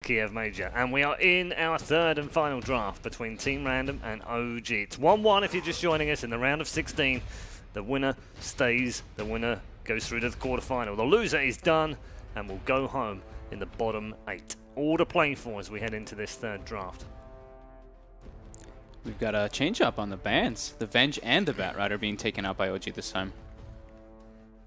Kiev Major. And we are in our third and final draft between Team Random and OG. It's 1-1 if you're just joining us in the round of 16. The winner stays, the winner goes through to the quarterfinal. The loser is done and will go home in the bottom 8. All to play for as we head into this third draft. We've got a change up on the bans. The Venge and the Batrider being taken out by OG this time.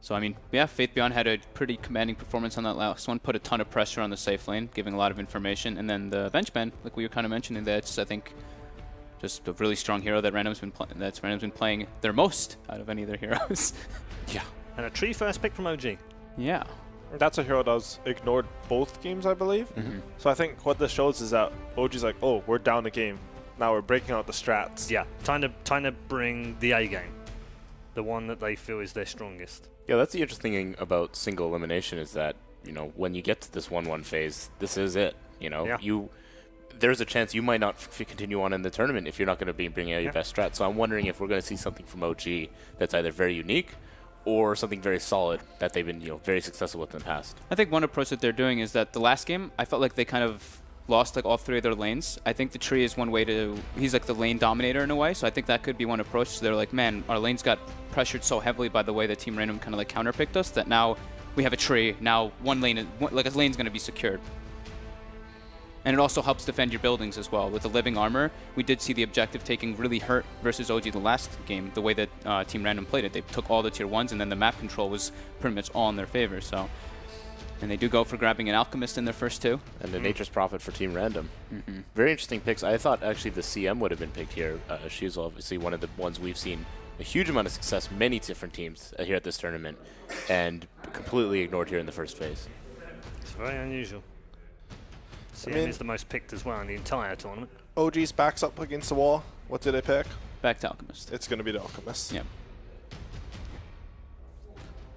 So, I mean, yeah, Faith Beyond had a pretty commanding performance on that last one, put a ton of pressure on the safe lane, giving a lot of information. And then the Venge ban, like we were kind of mentioning, that's, I think, just a really strong hero that Random's been playing their most out of any of their heroes. Yeah. And a tree first pick from OG. Yeah. That's a hero that was ignored both games, I believe. So I think what this shows is that OG's like, oh, we're down the game. Now we're breaking out the strats. Yeah, time to bring the A game. The one that they feel is their strongest. Yeah, that's the interesting thing about single elimination is that, you know, when you get to this 1-1 phase, this is it. You know, there's a chance you might not continue on in the tournament if you're not going to be bringing out your best strat. So I'm wondering if we're going to see something from OG that's either very unique or something very solid that they've been, you know, very successful with in the past. I think one approach that they're doing is that the last game, I felt like they kind of lost like all 3 of their lanes. I think the tree is one way to, he's like the lane dominator in a way, so I think that could be one approach. So they're like, man, our lanes got pressured so heavily by the way that Team Random kind of like counterpicked us that now we have a tree, now one lane, like a lane's going to be secured. And it also helps defend your buildings as well. With the living armor, we did see the objective taking really hurt versus OG the last game, the way that Team Random played it. They took all the tier 1s and then the map control was pretty much all in their favor, so. And they do go for grabbing an Alchemist in their first 2. And the Nature's Prophet for Team Random. Very interesting picks. I thought actually the CM would have been picked here. She's obviously one of the ones we've seen a huge amount of success, many different teams here at this tournament, and completely ignored here in the first phase. It's very unusual. CM is the most picked as well in the entire tournament. OG's backs up against the wall. What did they pick? Back to Alchemist. It's going to be the Alchemist. Yeah.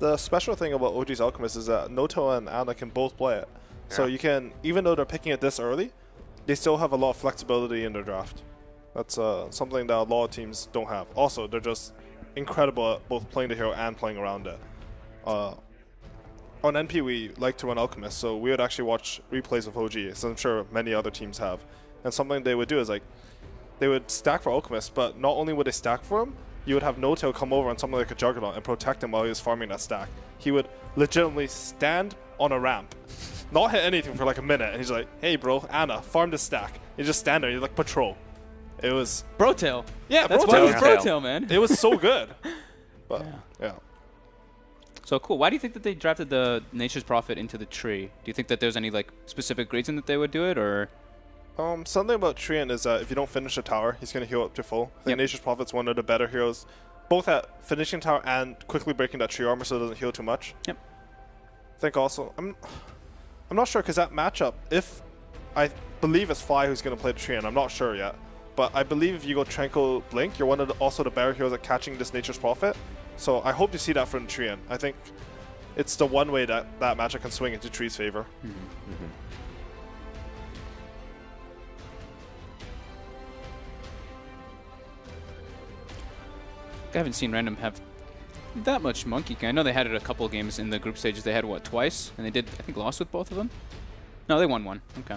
The special thing about OG's Alchemist is that Noto and Ana can both play it. So you can, even though they're picking it this early, they still have a lot of flexibility in their draft. That's something that a lot of teams don't have. Also, they're just incredible at both playing the hero and playing around it. On NP, we like to run Alchemist, so we would actually watch replays of OG, as I'm sure many other teams have. And something they would do is, like, they would stack for Alchemist, but not only would they stack for him, you would have No-Tail come over on something like a Juggernaut and protect him while he was farming that stack. He would legitimately stand on a ramp, not hit anything for like a minute, and he's like, hey bro, Ana, farm this stack. You just stand there, you like patrol. It was... Brotail. Yeah, that's Brotail. That's Brotail, man. It was so good. But, yeah. So cool. Why do you think that they drafted the Nature's Prophet into the tree? Do you think that there's any like specific reason that they would do it, or...? Something about Treant is that if you don't finish a tower, he's going to heal up to full. I think Nature's Prophet's one of the better heroes, both at finishing tower and quickly breaking that tree armor so it doesn't heal too much. Yep. I think also, I'm not sure because that matchup, if I believe it's Fly who's going to play the Treant, I'm not sure yet. But I believe if you go Tranquil Blink, you're one of also the better heroes at catching this Nature's Prophet. So I hope to see that from the Treant. I think it's the one way that that matchup can swing into Tree's favor. I haven't seen Random have that much Monkey King. I know they had it a couple games in the group stages. They had, what, twice? And they did, I think, lost with both of them? No, they won one. Okay.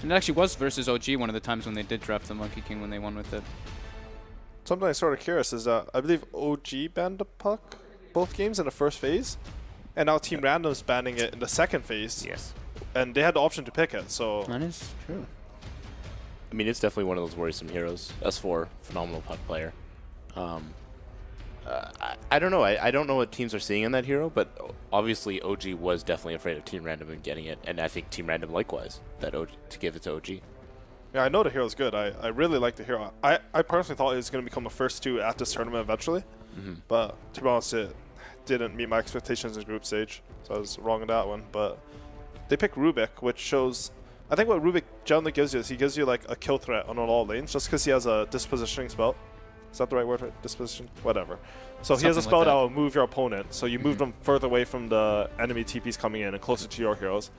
And it actually was versus OG one of the times when they did draft the Monkey King when they won with it. Something I'm sort of curious is that I believe OG banned the puck both games in the first phase, and now Team Random's banning it in the second phase. Yes. And they had the option to pick it, so... That is true. I mean, it's definitely one of those worrisome heroes. S4, phenomenal puck player. I don't know. I don't know what teams are seeing in that hero, but obviously OG was definitely afraid of Team Random and getting it, and I think Team Random likewise, that OG, to give it to OG. Yeah, I know the hero's good. I really like the hero. I personally thought he was going to become the first 2 at this tournament eventually, but to be honest, it didn't meet my expectations in group stage, so I was wrong on that one. But they picked Rubik, which shows... I think what Rubik generally gives you is he gives you like a kill threat on all lanes, just because he has a dispositioning spell. Is that the right word for disposition? Whatever. So he has a spell like that will move your opponent, so you move them further away from the enemy TPs coming in and closer to your heroes.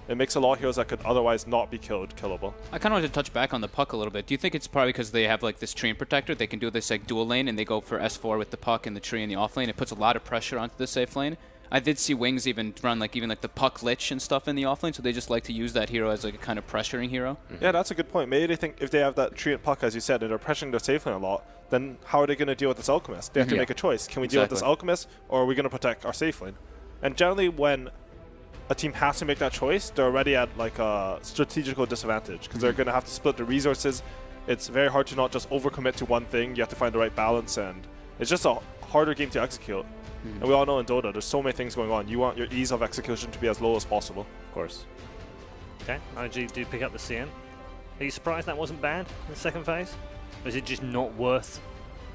It makes a lot of heroes that could otherwise not be killable. I kind of wanted to touch back on the puck a little bit. Do you think it's probably because they have like this tree protector? They can do this like dual lane and they go for S4 with the puck and the tree in the off lane. It puts a lot of pressure onto the safe lane. I did see Wings even run even the puck lich and stuff in the offlane, so they just like to use that hero as like a kind of pressuring hero. Yeah, that's a good point. Maybe they think if they have that treant puck, as you said, and they're pressuring their safe lane a lot, then how are they going to deal with this Alchemist? They have to make a choice. Can we deal with this Alchemist, or are we going to protect our safe lane? And generally, when a team has to make that choice, they're already at like a strategical disadvantage because they're going to have to split the resources. It's very hard to not just overcommit to one thing. You have to find the right balance, and it's just a harder game to execute. And we all know in Dota, there's so many things going on. You want your ease of execution to be as low as possible. Of course. Okay, OG do pick up the CM. Are you surprised that wasn't banned in the second phase? Or is it just not worth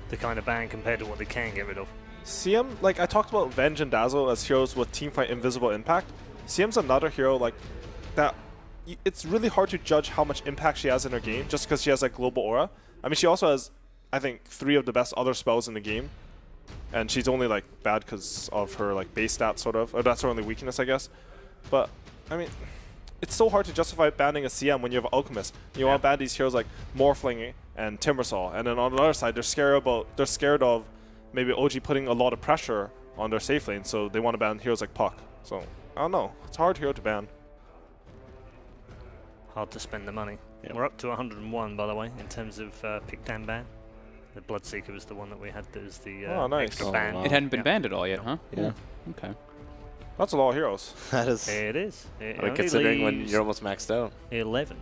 the kind of ban compared to what they can get rid of? CM, like I talked about Venge and Dazzle as heroes with teamfight invisible impact. CM's another hero like that. It's really hard to judge how much impact she has in her game just because she has like global aura. I mean, she also has, I think, 3 of the best other spells in the game. And she's only like bad because of her like base stats, sort of. Or that's her only weakness, I guess. But I mean, it's so hard to justify banning a CM when you have Alchemist. You want to ban these heroes like Morphling and Timbersaw, and then on the other side, they're scared of maybe OG putting a lot of pressure on their safe lane, so they want to ban heroes like Puck. So I don't know. It's a hard hero to ban. Hard to spend the money. Yep. We're up to 101, by the way, in terms of pick Dan ban. The Bloodseeker was the one that we had as the nice. extra ban. Wow. It hadn't been banned at all yet, huh? Yeah. Okay. That's a lot of heroes. That is. It is. It I mean, only considering when leaves you're almost maxed out. 11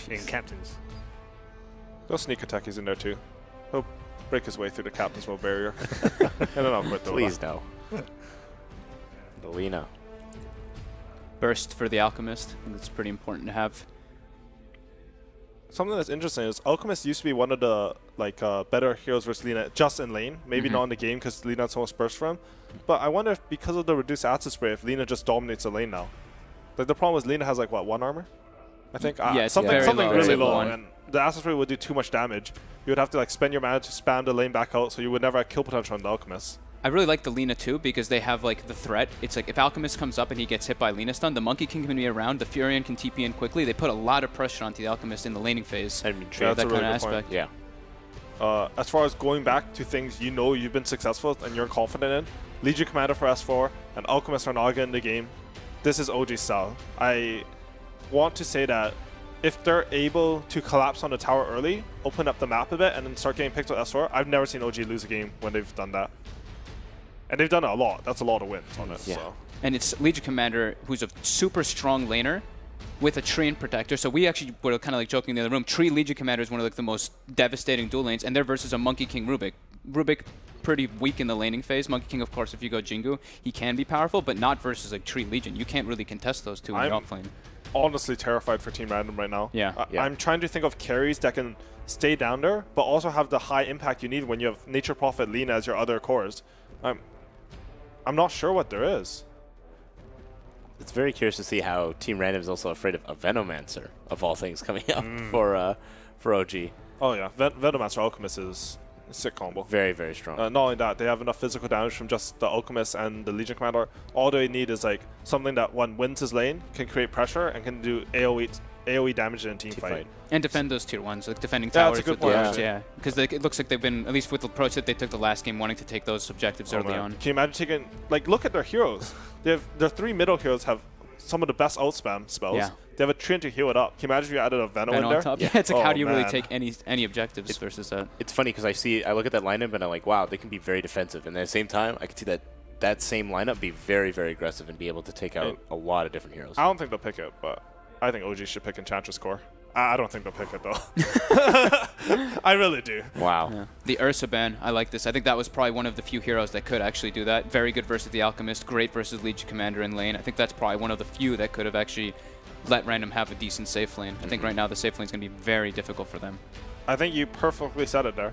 in captains. They'll sneak attackers in there too. He'll break his way through the captain's mode barrier. And then I'll quit Dota. Please no. The Lina. Burst for the Alchemist. I think that's pretty important to have. Something that's interesting is Alchemist used to be one of the like better heroes versus Lina just in lane. Maybe not in the game because Lina had so much burst for him. But I wonder if because of the reduced acid spray, if Lina just dominates the lane now. Like the problem is Lina has like what, 1 armor? I think Yeah, it's something very low. really It's low, one. and the acid spray would do too much damage. You would have to like spend your mana to spam the lane back out, so you would never have kill potential on the Alchemist. I really like the Lina too because they have like the threat. It's like if Alchemist comes up and he gets hit by Lina stun, the Monkey King can be around, the Furion can TP in quickly. They put a lot of pressure onto the Alchemist in the laning phase. I mean, Yeah, that that's a kind really of good point. aspect. Yeah. As far as going back to things you know you've been successful with and you're confident in, Legion Commander for S4 and Alchemist are Naga in the game. This is OG style. I want to say that if they're able to collapse on the tower early, open up the map a bit, and then start getting picked with S4, I've never seen OG lose a game when they've done that. And they've done it a lot. That's a lot of wins on it. Yeah. So. And it's Legion Commander who's a super strong laner with a Treant Protector. So we actually were kind of like joking in the other room. Tree Legion Commander is one of like the most devastating dual lanes, and they're versus a Monkey King Rubik. Rubik pretty weak in the laning phase. Monkey King, of course, if you go Jingu, he can be powerful, but not versus like Tree Legion. You can't really contest those two in the offlane. Honestly terrified for Team Random right now. Yeah. I'm trying to think of carries that can stay down there, but also have the high impact you need when you have Nature Prophet, Lina as your other cores. I'm not sure what there is. It's very curious to see how Team Random is also afraid of a Venomancer, of all things, coming up for OG. Oh yeah, Venomancer Alchemist is a sick combo. Very, very strong. Not only that, they have enough physical damage from just the Alchemist and the Legion Commander. All they need is like something that when wins his lane can create pressure and can do AoE damage in a team fight. And defend those tier 1s, like defending Yeah, towers. that's a good with point, the- actually. Yeah, because it looks like they've been, at least with the approach that they took the last game, wanting to take those objectives Oh, early man. on. Can you imagine taking, like, look at their heroes. Their 3 middle heroes have some of the best outspam spells. Yeah. They have a Treant to heal it up. Can you imagine if you added a Venom in on there? top. Yeah, it's like how Oh, do you really man. take any objectives versus that? It's funny because I look at that lineup and I'm like, wow, they can be very defensive. And at the same time, I can see that same lineup be very, very aggressive and be able to take out a lot of different heroes. I don't think they'll pick it, but I think OG should pick Enchantress Core. I don't think they'll pick it, though. I really do. Wow. Yeah. The Ursa ban, I like this. I think that was probably one of the few heroes that could actually do that. Very good versus the Alchemist, great versus Legion Commander in lane. I think that's probably one of the few that could have actually let Random have a decent safe lane. I think right now the safe lane is going to be very difficult for them. I think you perfectly said it there.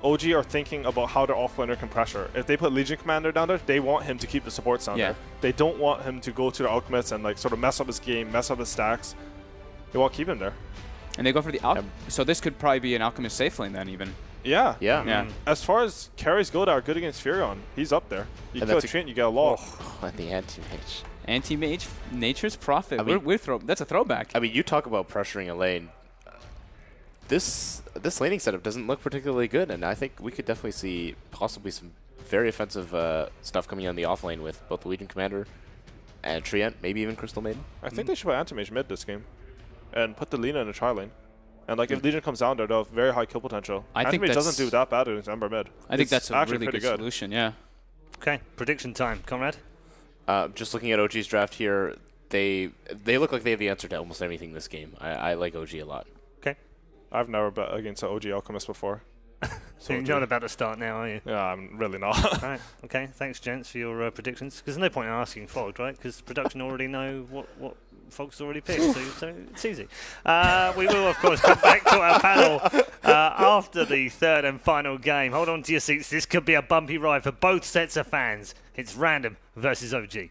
OG are thinking about how their offlaner can pressure. If they put Legion Commander down there, they want him to keep the supports down there. They don't want him to go to the Alchemist and like sort of mess up his game, mess up his stacks. They want to keep him there. And they go for the so this could probably be an Alchemist safe lane then even. Yeah. Yeah. Yeah. As far as carries go that are good against Furion, he's up there. You And kill a that's Treant, you get a lot. Oh, the anti-mage. Anti-mage, Nature's Prophet. I mean- That's a throwback. I mean, you talk about pressuring a lane. This laning setup doesn't look particularly good, and I think we could definitely see possibly some very offensive stuff coming on the off lane with both the Legion Commander and Treant, maybe even Crystal Maiden. I think they should put Anti-Mage mid this game and put the Lina in a tri lane. And like if Legion comes down there, they'll have very high kill potential. I think Anti-Mage doesn't do that bad against Ember mid. I think that's a really good good solution, yeah. Okay, prediction time. Conrad? Just looking at OG's draft here, they look like they have the answer to almost anything this game. I like OG a lot. Okay. I've never bet against an OG Alchemist before. So you're not about to start now, are you? Yeah, I'm really not. Right. Okay. Thanks, gents, for your predictions. Because there's no point in asking Fogged, right? Because production already know what Fogg's already picked, so it's easy. We will, of course, come back to our panel after the third and final game. Hold on to your seats. This could be a bumpy ride for both sets of fans. It's Random versus OG.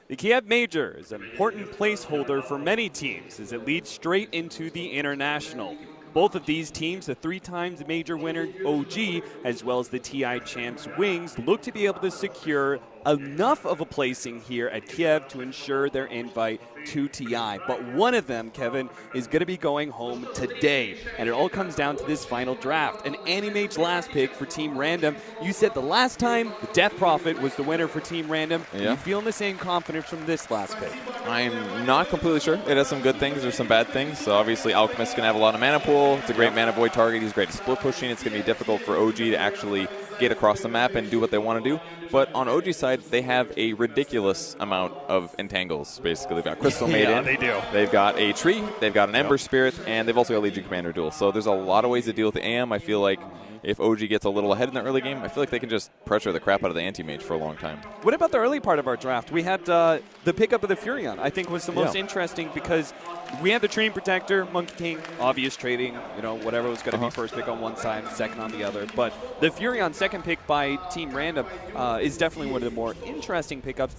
The Kiev Major is an important placeholder for many teams as it leads straight into the International. Both of these teams, the 3-times major winner OG, as well as the TI champs Wings, look to be able to secure enough of a placing here at Kiev to ensure their invite to TI. But one of them, Kevin, is going to be going home today. And it all comes down to this final draft. An Anti-Mage last pick for Team Random. You said the last time the Death Prophet was the winner for Team Random. Yeah. Are you feeling the same confidence from this last pick? I'm not completely sure. It has some good things or some bad things. So obviously Alchemist can have a lot of mana pool. It's a great mana void target. He's great at split pushing. It's going to be difficult for OG to actually get across the map and do what they want to do. But on OG's side, they have a ridiculous amount of entangles, basically. They've got Crystal Maiden. Yeah, they do. They've got a tree. They've got an Ember Spirit. And they've also got Legion Commander duel. So there's a lot of ways to deal with the AM. I feel like if OG gets a little ahead in the early game, I feel like they can just pressure the crap out of the Anti-Mage for a long time. What about the early part of our draft? We had the pickup of the Furion, I think was the most interesting because we had the Treant Protector, Monkey King, obvious trading, whatever was going to be first pick on one side, second on the other. But the Furion, second pick by Team Random, is definitely one of the more interesting pickups.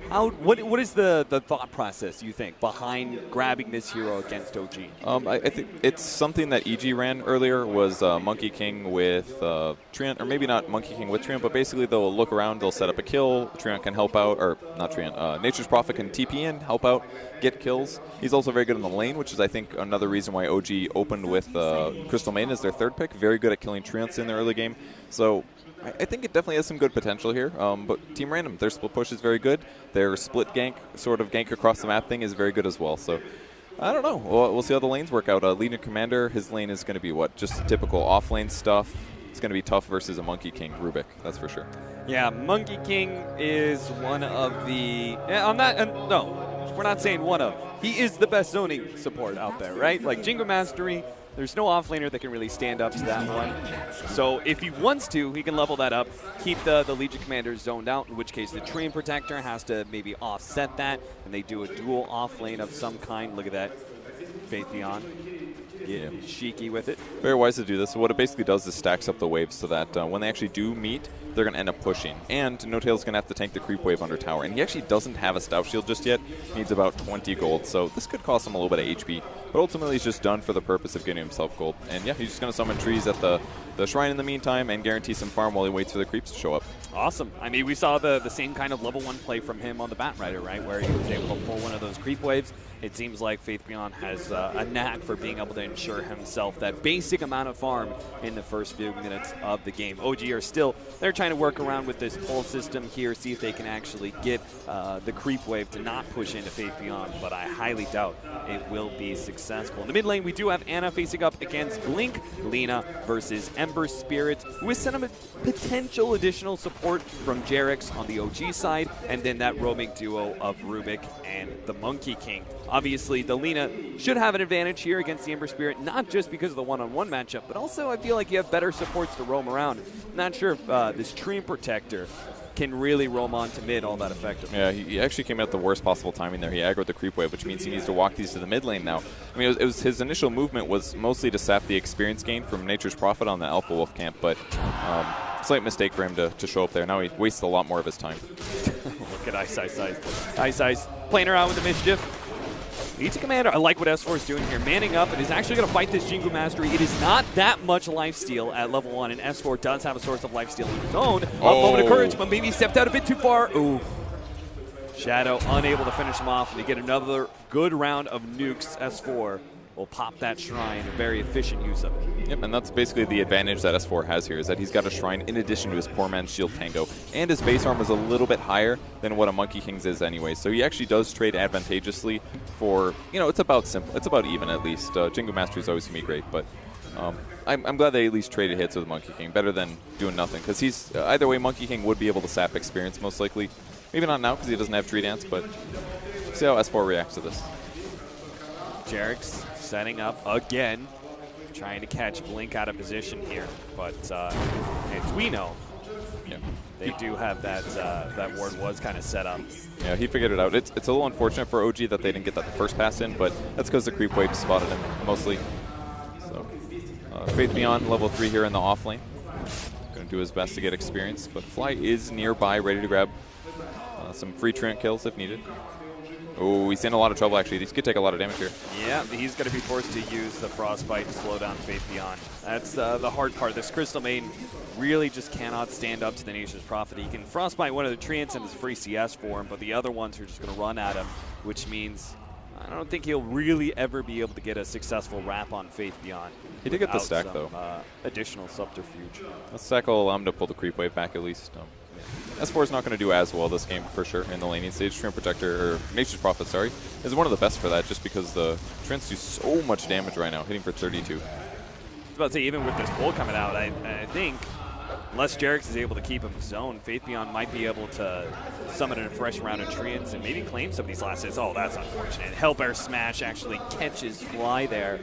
What is the thought process, you think, behind grabbing this hero against OG? I think it's something that EG ran earlier was Monkey King with Treant, or maybe not Monkey King with Treant, but basically they'll look around, they'll set up a kill, Treant can help out, or not Treant, Nature's Prophet can TP in, help out, get kills. He's also very good in the lane, which is, I think, another reason why OG opened with Crystal Maiden as their third pick. Very good at killing Treants in the early game. So I think it definitely has some good potential here, but Team Random, their split push is very good. Their split gank, sort of gank across the map thing is very good as well. So I don't know. We'll see how the lanes work out. Legion Commander, his lane is going to be what? Just typical off-lane stuff. It's going to be tough versus a Monkey King Rubik, that's for sure. Yeah, Monkey King is one of the... no, we're not saying one of. He is the best zoning support out there, right? Like Jingle Mastery, there's no offlaner that can really stand up to that one. So if he wants to, he can level that up, keep the Legion Commander zoned out, in which case the Treant Protector has to maybe offset that, and they do a dual offlane of some kind. Look at that. Faith Beyond. Yeah, cheeky with it. Very wise to do this. So what it basically does is stacks up the waves so that when they actually do meet, they're going to end up pushing. And No Tail's going to have to tank the creep wave under tower. And he actually doesn't have a Stout Shield just yet. He needs about 20 gold. So this could cost him a little bit of HP. But ultimately, he's just done for the purpose of getting himself gold. And yeah, he's just going to summon trees at the shrine in the meantime and guarantee some farm while he waits for the creeps to show up. Awesome. I mean, we saw the same kind of level 1 play from him on the Bat Rider, right? Where he was able to pull one of those creep waves. It seems like Faith Beyond has a knack for being able to ensure himself that basic amount of farm in the first few minutes of the game. OG are still, they're trying to work around with this pull system here, see if they can actually get the creep wave to not push into Faith Beyond, but I highly doubt it will be successful. In the mid lane, we do have Anna facing up against Blink, Lina versus Ember Spirit, with some potential additional support from Jarex on the OG side, and then that roaming duo of Rubik and the Monkey King. Obviously, the Lina should have an advantage here against the Ember Spirit, not just because of the one-on-one matchup, but also I feel like you have better supports to roam around. Not sure if this Treant Protector can really roam on to mid all that effectively. Yeah, he actually came in at the worst possible timing there. He aggroed the creep wave, which means he needs to walk these to the mid lane now. I mean, it was his initial movement was mostly to sap the experience gain from Nature's Prophet on the Alpha Wolf camp, but slight mistake for him to show up there. Now he wastes a lot more of his time. Look at Ice Ice playing around with the mischief. Needs a commander. I like what S4 is doing here. Manning up and is actually going to fight this Jingu Mastery. It is not that much lifesteal at level 1, and S4 does have a source of lifesteal of his own. A moment of courage, but maybe he stepped out a bit too far. Ooh. Shadow unable to finish him off, and to get another good round of nukes. S4 will pop that shrine, a very efficient use of it. Yep, and that's basically the advantage that S4 has here, is that he's got a shrine in addition to his poor man's shield tango, and his base armor is a little bit higher than what a Monkey King's is anyway, so he actually does trade advantageously for, you know, it's about simple, it's about even at least. Jingo Mastery is always going to be great, but I'm glad they at least traded hits with Monkey King, better than doing nothing, because he's, either way, Monkey King would be able to sap experience most likely. Maybe not now because he doesn't have Tree Dance, but see how S4 reacts to this. Jarek's setting up again, trying to catch Blink out of position here, but as we know, they do have that that ward was kind of set up. Yeah, he figured it out. It's a little unfortunate for OG that they didn't get that the first pass in, but that's because the creep wave spotted him mostly. So Faith Beyond level 3 here in the off lane. Going to do his best to get experience, but Fly is nearby, ready to grab some free Treant kills if needed. Oh, he's in a lot of trouble, actually. He could take a lot of damage here. Yeah, he's going to be forced to use the Frostbite to slow down Faith Beyond. That's the hard part. This Crystal Maiden really just cannot stand up to the Nature's Prophet. He can Frostbite one of the Treants and his free CS for him, but the other ones are just going to run at him, which means I don't think he'll really ever be able to get a successful wrap on Faith Beyond. He did get the stack, though. Additional subterfuge. The stack will allow him to pull the creep wave back at least. S4 is not going to do as well this game for sure in the laning stage. Treant Protector, or Nature's Prophet, sorry, is one of the best for that just because the Treants do so much damage right now, hitting for 32. I was about to say, even with this pull coming out, I think unless Jarex is able to keep him zoned, Faith Beyond might be able to summon in a fresh round of Treants and maybe claim some of these last hits. Oh, that's unfortunate. Hellbear Smash actually catches Fly there.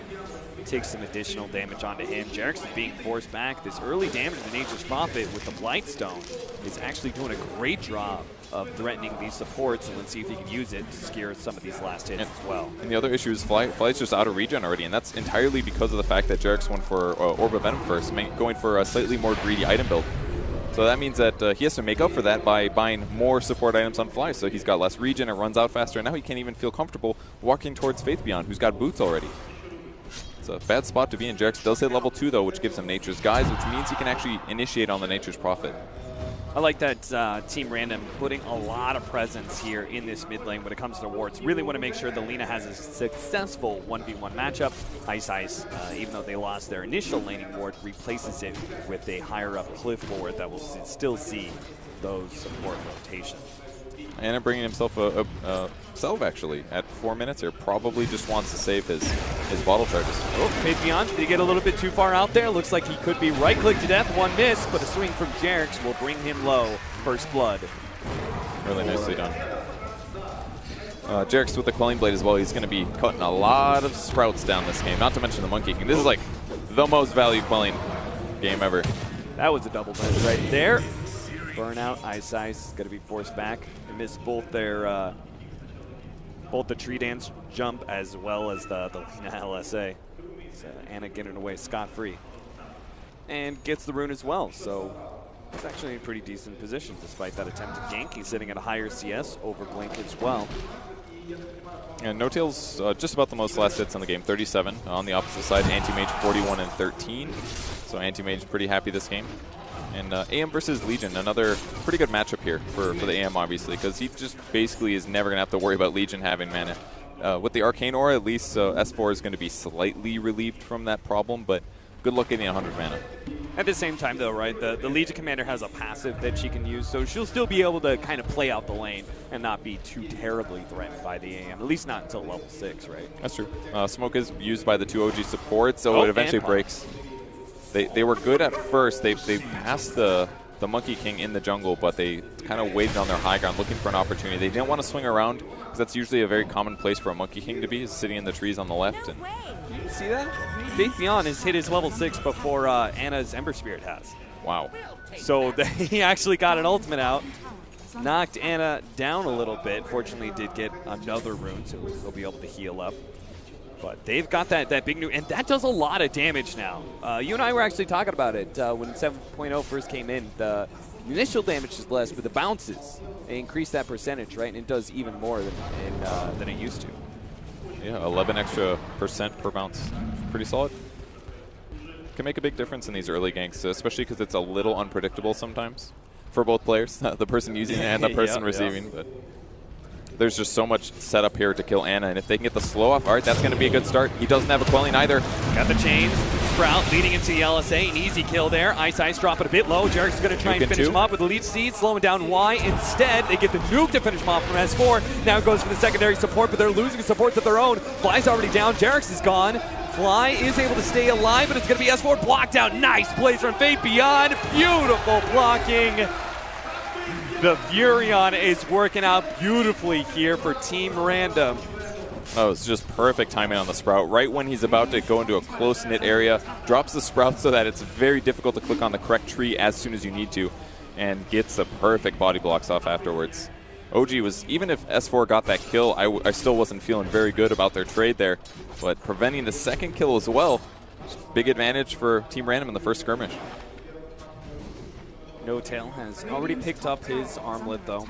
Takes some additional damage onto him. Jarex is being forced back. This early damage to Nature's Prophet with the Blightstone is actually doing a great job of threatening these supports, and let's see if he can use it to scare some of these last hits as well. And the other issue is Fly's just out of regen already, and that's entirely because of the fact that Jarex went for Orb of Venom first, going for a slightly more greedy item build. So that means that he has to make up for that by buying more support items on Fly, so he's got less regen, it runs out faster, and now he can't even feel comfortable walking towards Faith Beyond, who's got boots already. It's a bad spot to be in. Jarex does hit level 2 though, which gives him Nature's Guise, which means he can actually initiate on the Nature's Prophet. I like that Team Random putting a lot of presence here in this mid lane when it comes to wards. Really want to make sure that Lina has a successful 1v1 matchup. Ice, even though they lost their initial laning ward, replaces it with a higher up cliff ward that will still see those support rotations. And I'm bringing himself a salve, actually, at 4 minutes here. Probably just wants to save his bottle charges. Oh, Faith Beyond, did he get a little bit too far out there? Looks like he could be right-click to death, one miss, but a swing from Jarex will bring him low. First blood. Really nicely done. Jarex with the Quelling Blade as well. He's going to be cutting a lot of sprouts down this game, not to mention the Monkey King. This is like the most value Quelling game ever. That was a double miss right there. Burnout, Ice going to be forced back. They missed both their both the Tree Dance jump as well as the Lina LSA. So Anna getting away scot-free. And gets the rune as well, so it's actually in a pretty decent position despite that attempted gank. He's sitting at a higher CS over Blink as well. And No Tail's just about the most last hits in the game, 37. On the opposite side, Anti-Mage 41 and 13. So Anti-Mage pretty happy this game. And AM versus Legion, another pretty good matchup here for the AM, obviously, because he just basically is never going to have to worry about Legion having mana. With the Arcane Aura, at least, S4 is going to be slightly relieved from that problem, but good luck getting 100 mana. At the same time, though, right, the Legion Commander has a passive that she can use, so she'll still be able to kind of play out the lane and not be too terribly threatened by the AM, at least not until level 6, right? That's true. Smoke is used by the 2 OG supports, so it eventually breaks. They were good at first. They passed the Monkey King in the jungle, but they kind of waited on their high ground looking for an opportunity. They didn't want to swing around because that's usually a very common place for a Monkey King to be, is sitting in the trees on the left. And see that? Faith Beyond has hit his level 6 before Anna's Ember Spirit has. Wow. So he actually got an ultimate out. Knocked Anna down a little bit. Fortunately, did get another rune, so he'll be able to heal up. But they've got that big new, and that does a lot of damage now. You and I were actually talking about it when 7.0 first came in. The initial damage is less, but the bounces, they increase that percentage, right? And it does even more than it used to. Yeah, 11 extra % per bounce. Pretty solid. Can make a big difference in these early ganks, especially because it's a little unpredictable sometimes for both players, the person using it and the person receiving. But there's just so much setup here to kill Ana, and if they can get the slow off, all right, that's going to be a good start. He doesn't have a quelling either. Got the chains. Sprout leading into the LSA. An easy kill there. Ice drop it a bit low. Jarek's going to try and finish him off with the lead seed, slowing down Y. Instead, they get the nuke to finish him off from S4. Now it goes for the secondary support, but they're losing support of their own. Fly's already down. Jarek's is gone. Fly is able to stay alive, but it's going to be S4 blocked out. Nice plays from Fate Beyond. Beautiful blocking. The Furion is working out beautifully here for Team Random. Oh, it's just perfect timing on the Sprout. Right when he's about to go into a close-knit area, drops the Sprout so that it's very difficult to click on the correct tree as soon as you need to, and gets the perfect body blocks off afterwards. OG was, even if S4 got that kill, I still wasn't feeling very good about their trade there, but preventing the second kill as well, big advantage for Team Random in the first skirmish. No-Tail has already picked up his armlet, though.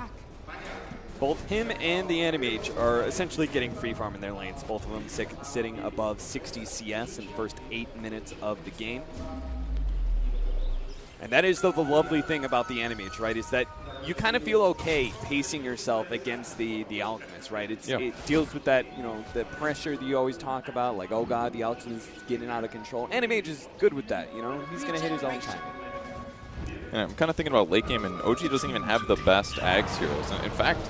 Both him and the Animage are essentially getting free farm in their lanes, both of them sitting above 60 CS in the first 8 minutes of the game. And that is the lovely thing about the Animage, right, is that you kind of feel okay pacing yourself against the Alchemist, right? It deals with that, you know, the pressure that you always talk about, like, oh god, the Alchemist is getting out of control. Animage is good with that, you know? He's going to hit his own time. Yeah, I'm kind of thinking about late game, and OG doesn't even have the best Ags heroes. In fact,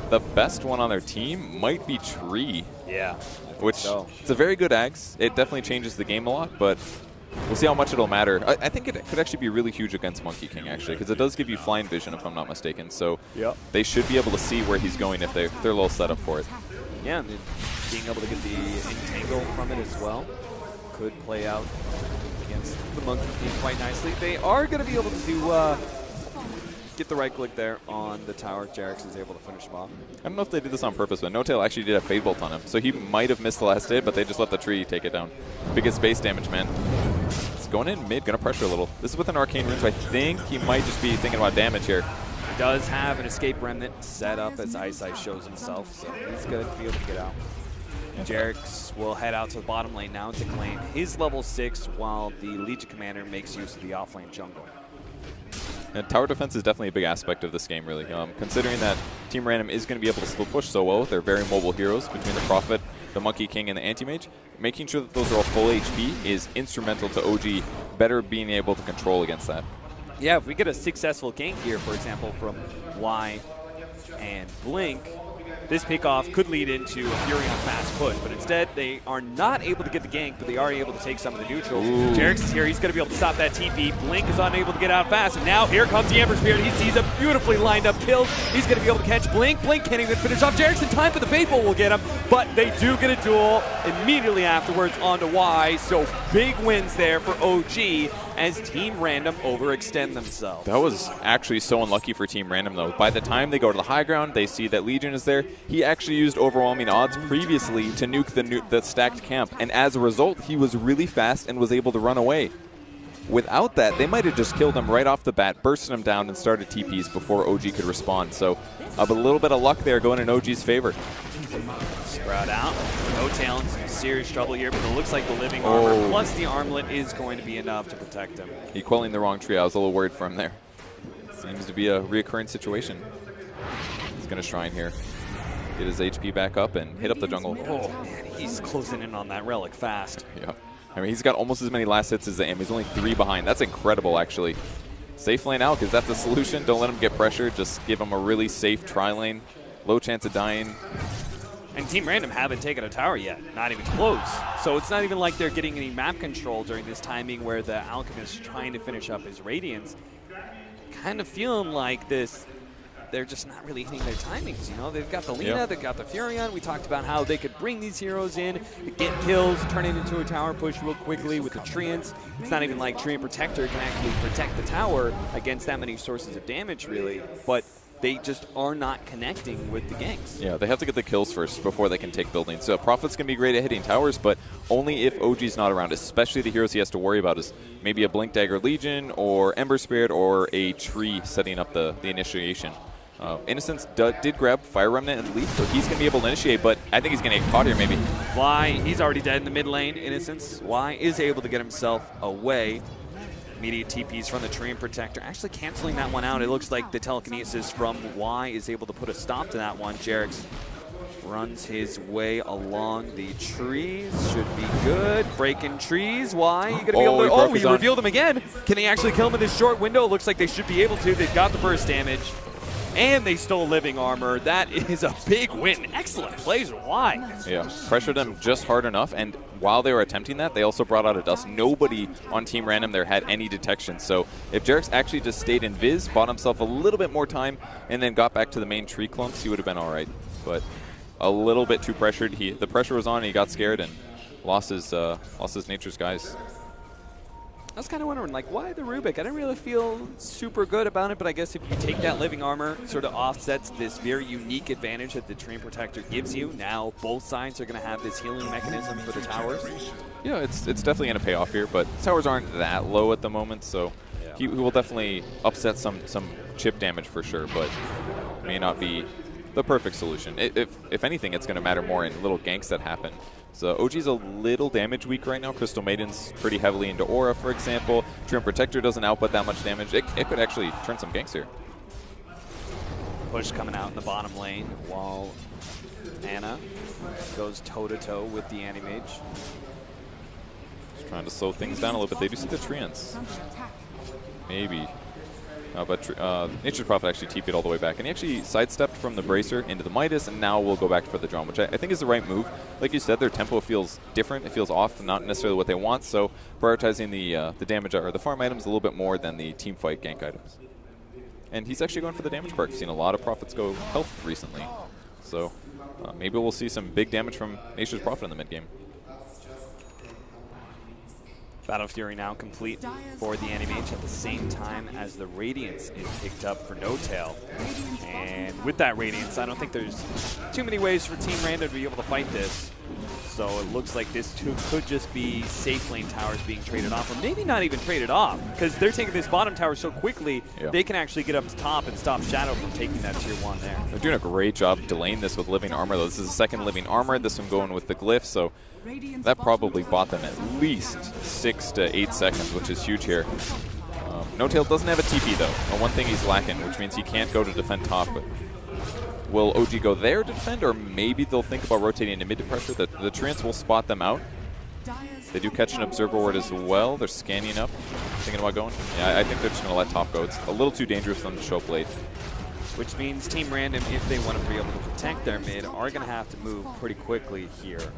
the best one on their team might be Tree. Yeah. Which, it's a very good Ags. It definitely changes the game a lot, but we'll see how much it'll matter. I think it could actually be really huge against Monkey King, actually, because it does give you flying vision, if I'm not mistaken. So they should be able to see where he's going if they're a little set up for it. Yeah, and being able to get the entangle from it as well could play out against the Monkey King quite nicely. They are going to be able to do get the right click there on the tower. Jarek's is able to finish him off. I don't know if they did this on purpose, but No-Tail actually did a Fade Bolt on him, so he might have missed the last hit, but they just let the tree take it down. Biggest base damage, man. It's going in mid, going to pressure a little. This is with an Arcane Rune, so I think he might just be thinking about damage here. He does have an Escape Remnant set up as Ice shows himself, so he's good to be able to get out. Jarek's will head out to the bottom lane now to claim his level 6 while the Legion Commander makes use of the offlane jungle. And tower defense is definitely a big aspect of this game, really. Considering that Team Random is going to be able to split push so well with their very mobile heroes between the Prophet, the Monkey King, and the Anti-Mage, making sure that those are all full HP is instrumental to OG better being able to control against that. Yeah, if we get a successful gank here, for example, from Y and Blink, this pickoff could lead into a Furion fast push, but instead they are not able to get the gank, but they are able to take some of the neutrals. Jarek's is here. He's going to be able to stop that TP. Blink is unable to get out fast, and now here comes the Ember Spirit. He sees a beautifully lined up kill. He's going to be able to catch Blink. Blink can't even finish off Jarek's in time, but the Faithful will get him. But they do get a duel immediately afterwards onto Y, so big wins there for OG as Team Random overextend themselves. That was actually so unlucky for Team Random, though. By the time they go to the high ground, they see that Legion is there. He actually used overwhelming odds previously to nuke the stacked camp, and as a result, he was really fast and was able to run away. Without that, they might have just killed him right off the bat, bursted him down, and started TPs before OG could respond. So a little bit of luck there going in OG's favor. Sprout out. No-Tail in some serious trouble here, but it looks like the living armor plus the armlet is going to be enough to protect him. He quelling the wrong tree. I was a little worried for him there. Seems to be a reoccurring situation. He's going to Shrine here. Get his HP back up and hit up the jungle. Oh, man, he's closing in on that relic fast. Yeah. I mean, he's got almost as many last hits as the aim. He's only 3 behind. That's incredible, actually. Safe lane out, because that's the solution. Don't let him get pressured. Just give him a really safe tri-lane. Low chance of dying. And Team Random haven't taken a tower yet. Not even close. So it's not even like they're getting any map control during this timing where the Alchemist is trying to finish up his Radiance. Kind of feeling like this, they're just not really hitting their timings, you know? They've got the Lina, they've got the Furion. We talked about how they could bring these heroes in, get kills, turn it into a tower push real quickly with the Treants. It's not even like Treant Protector can actually protect the tower against that many sources of damage, really. But they just are not connecting with the ganks. Yeah, they have to get the kills first before they can take buildings. So Prophet's going to be great at hitting towers, but only if OG's not around, especially the heroes he has to worry about is maybe a Blink Dagger Legion or Ember Spirit or a tree setting up the initiation. Innocence did grab Fire Remnant at least, so he's going to be able to initiate, but I think he's going to get caught here maybe. Y, he's already dead in the mid lane, Innocence. Y is able to get himself away. Immediate TPs from the Treant Protector, actually canceling that one out. It looks like the telekinesis from Y is able to put a stop to that one. Jarex runs his way along the trees. Should be good. Breaking trees. Why? You gonna be able to? Oh, he revealed him again. Can he actually kill him in this short window? It looks like they should be able to. They've got the burst damage. And they stole living armor. That is a big win. Excellent plays. Why? Yeah, pressured them just hard enough. And while they were attempting that, they also brought out a dust. Nobody on Team Random there had any detection. So if Jarex actually just stayed in Viz, bought himself a little bit more time, and then got back to the main tree clumps, he would have been all right. But a little bit too pressured. The pressure was on, and he got scared and lost his Nature's guys. I was kind of wondering, like, why the Rubik? I didn't really feel super good about it, but I guess if you take that living armor, sort of offsets this very unique advantage that the Treant Protector gives you. Now both sides are going to have this healing mechanism for the towers. Yeah, it's definitely going to pay off here, but towers aren't that low at the moment, so yeah. He will definitely upset some chip damage for sure, but may not be the perfect solution. If anything, it's going to matter more in little ganks that happen. So OG's a little damage weak right now. Crystal Maiden's pretty heavily into Aura, for example. Treant Protector doesn't output that much damage. It could actually turn some ganks here. Push coming out in the bottom lane while Ana goes toe-to-toe with the Anti-Mage. Just trying to slow things down a little bit. They do see the Treants. Maybe. But Nature's Prophet actually TP'd all the way back, and he actually sidestepped from the Bracer into the Midas, and now we'll go back for the Drum, which I think is the right move. Like you said, their tempo feels different. It feels off, not necessarily what they want, so prioritizing the damage or the farm items a little bit more than the team fight gank items. And he's actually going for the damage perk. Seen a lot of Prophets go health recently, so maybe we'll see some big damage from Nature's Prophet in the mid game. Battle Fury now complete for the Anti-Mage at the same time as the Radiance is picked up for No-Tail. And with that Radiance, I don't think there's too many ways for Team Random to be able to fight this. So it looks like this could just be safe lane towers being traded off, or maybe not even traded off, because they're taking this bottom tower so quickly, they can actually get up to top and stop Shadow from taking that tier 1 there. They're doing a great job delaying this with living armor, though. This is the second living armor, this one going with the glyph, so that probably bought them at least 6 to 8 seconds, which is huge here. No-Tail doesn't have a TP, though. One thing he's lacking, which means he can't go to defend top, but will OG go there to defend, or maybe they'll think about rotating into mid to pressure? The Treants will spot them out. They do catch an Observer Ward as well. They're scanning up, thinking about going. Yeah, I think they're just going to let top go. It's a little too dangerous for them to show up late. Which means Team Random, if they want to be able to protect their mid, are going to have to move pretty quickly here.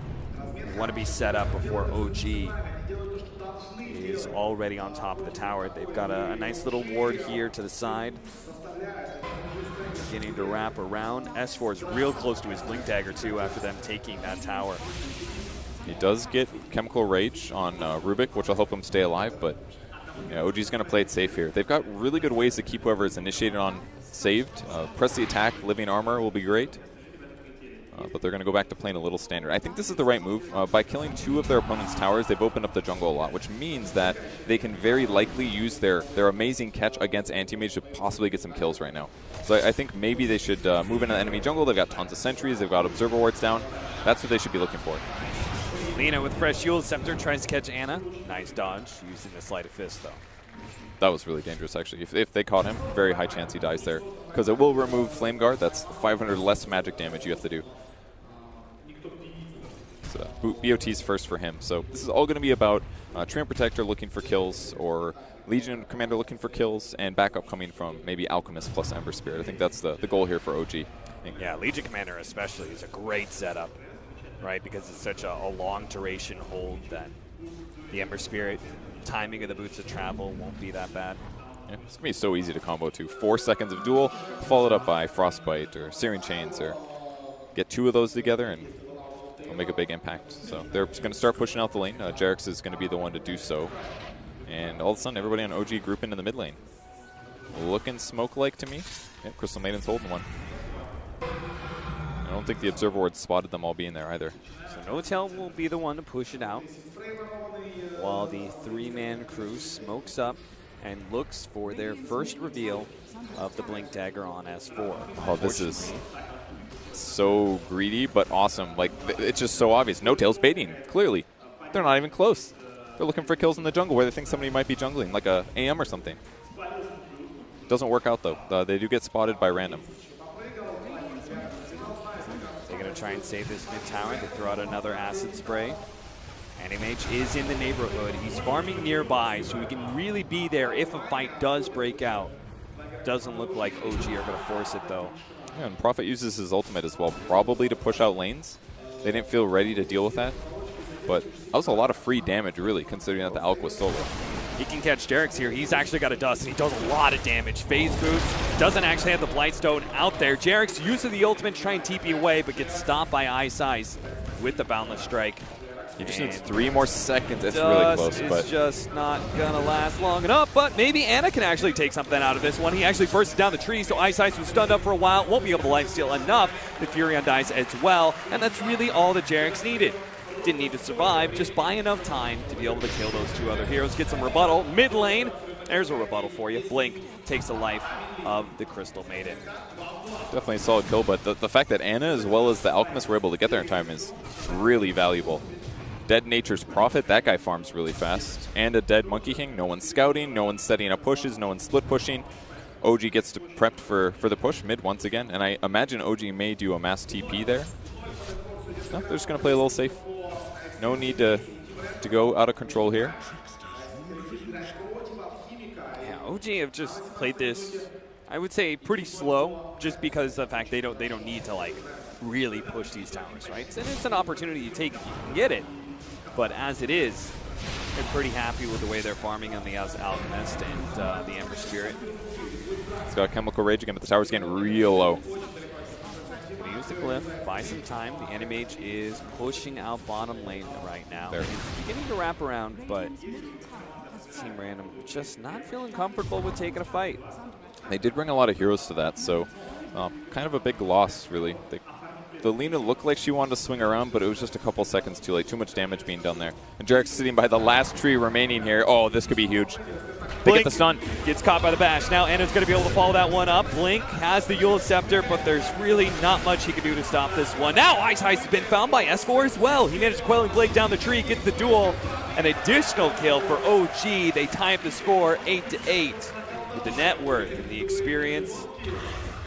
They want to be set up before OG is already on top of the tower. They've got a nice little ward here to the side. Beginning to wrap around. S4 is real close to his Blink Dagger too after them taking that tower. He does get Chemical Rage on Rubik, which will help him stay alive, but yeah, OG's going to play it safe here. They've got really good ways to keep whoever is initiated on saved. Press the attack, living armor will be great. But they're going to go back to playing a little standard. I think this is the right move. By killing 2 of their opponent's towers, they've opened up the jungle a lot, which means that they can very likely use their amazing catch against Anti-Mage to possibly get some kills right now. So I think maybe they should move into the enemy jungle. They've got tons of sentries. They've got Observer Wards down. That's what they should be looking for. Lina with fresh Eul's Scepter tries to catch Ana. Nice dodge using the Sleight of Fist, though. That was really dangerous, actually. If they caught him, very high chance he dies there. Because it will remove Flame Guard. That's 500 less magic damage you have to do. So BOT's first for him. So this is all going to be about Treant Protector looking for kills, or Legion Commander looking for kills, and backup coming from maybe Alchemist plus Ember Spirit. I think that's the goal here for OG. Yeah, Legion Commander especially is a great setup, right? Because it's such a long duration hold that the Ember Spirit timing of the Boots of Travel won't be that bad. Yeah, it's going to be so easy to combo too. 4 seconds of duel, followed up by Frostbite or Searing Chains, or get 2 of those together and will make a big impact. So they're going to start pushing out the lane. Jarex is going to be the one to do so. And all of a sudden, everybody on OG grouping in the mid lane. Looking smoke-like to me. Yep, Crystal Maiden's holding one. I don't think the Observer Ward spotted them all being there either. So No-Tail will be the one to push it out, while the 3-man crew smokes up and looks for their first reveal of the Blink Dagger on S4. Oh, this is so greedy, but awesome. Like, it's just so obvious. No-Tail's baiting, clearly. They're not even close. They're looking for kills in the jungle where they think somebody might be jungling, like a AM or something. Doesn't work out, though. They do get spotted by random. They're going to try and save this mid tower. They throw out another acid spray. NMH is in the neighborhood. He's farming nearby, so he can really be there if a fight does break out. Doesn't look like OG are going to force it, though. Yeah, and Prophet uses his ultimate as well, probably to push out lanes. They didn't feel ready to deal with that. But that was a lot of free damage, really, considering that the Alk was solo. He can catch Derek's here. He's actually got a dust, and he does a lot of damage. Phase boots, doesn't actually have the Blightstone out there. Jarek's use of the ultimate to try and TP away, but gets stopped by Ice Ice with the Boundless Strike. He just needs 3 more seconds. It's really close. But just not going to last long enough. But maybe Anna can actually take something out of this one. He actually bursts down the tree, so Ice Ice was stunned up for a while. Won't be able to lifesteal enough. The Furion dies as well. And that's really all that Jarek's needed. Didn't need to survive, just buy enough time to be able to kill those 2 other heroes. Get some rebuttal. Mid lane, there's a rebuttal for you. Blink takes the life of the Crystal Maiden. Definitely a solid kill, but the fact that Anna as well as the Alchemist were able to get there in time is really valuable. Dead Nature's Prophet, that guy farms really fast. And a dead Monkey King, no one's scouting, no one's setting up pushes, no one's split pushing. OG gets to prep for the push mid once again, and I imagine OG may do a mass TP there. No, they're just going to play a little safe. No need to go out of control here. Yeah, OG have just played this, I would say, pretty slow, just because of the fact they don't need to like really push these towers, right? And it's an opportunity you take if you can get it. But as it is, they're pretty happy with the way they're farming on the Alchemist and the Ember Spirit. It's got Chemical Rage again, but the tower's getting real low. Gonna use the glyph, buy some time. The NMH is pushing out bottom lane right now. There. He's beginning to wrap around, but Team Random just not feeling comfortable with taking a fight. They did bring a lot of heroes to that, so kind of a big loss, really. The Lina looked like she wanted to swing around, but it was just a couple seconds too late. Too much damage being done there. And Jarek's sitting by the last tree remaining here. Oh, this could be huge. They Blink get the stun. Gets caught by the bash. Now Anna's going to be able to follow that one up. Blink has the Eula Scepter, but there's really not much he can do to stop this one. Now Ice Ice has been found by S4 as well. He managed to Quelling Blade down the tree, gets the duel. An additional kill for OG. They tie up the score 8-8. With the net worth and the experience,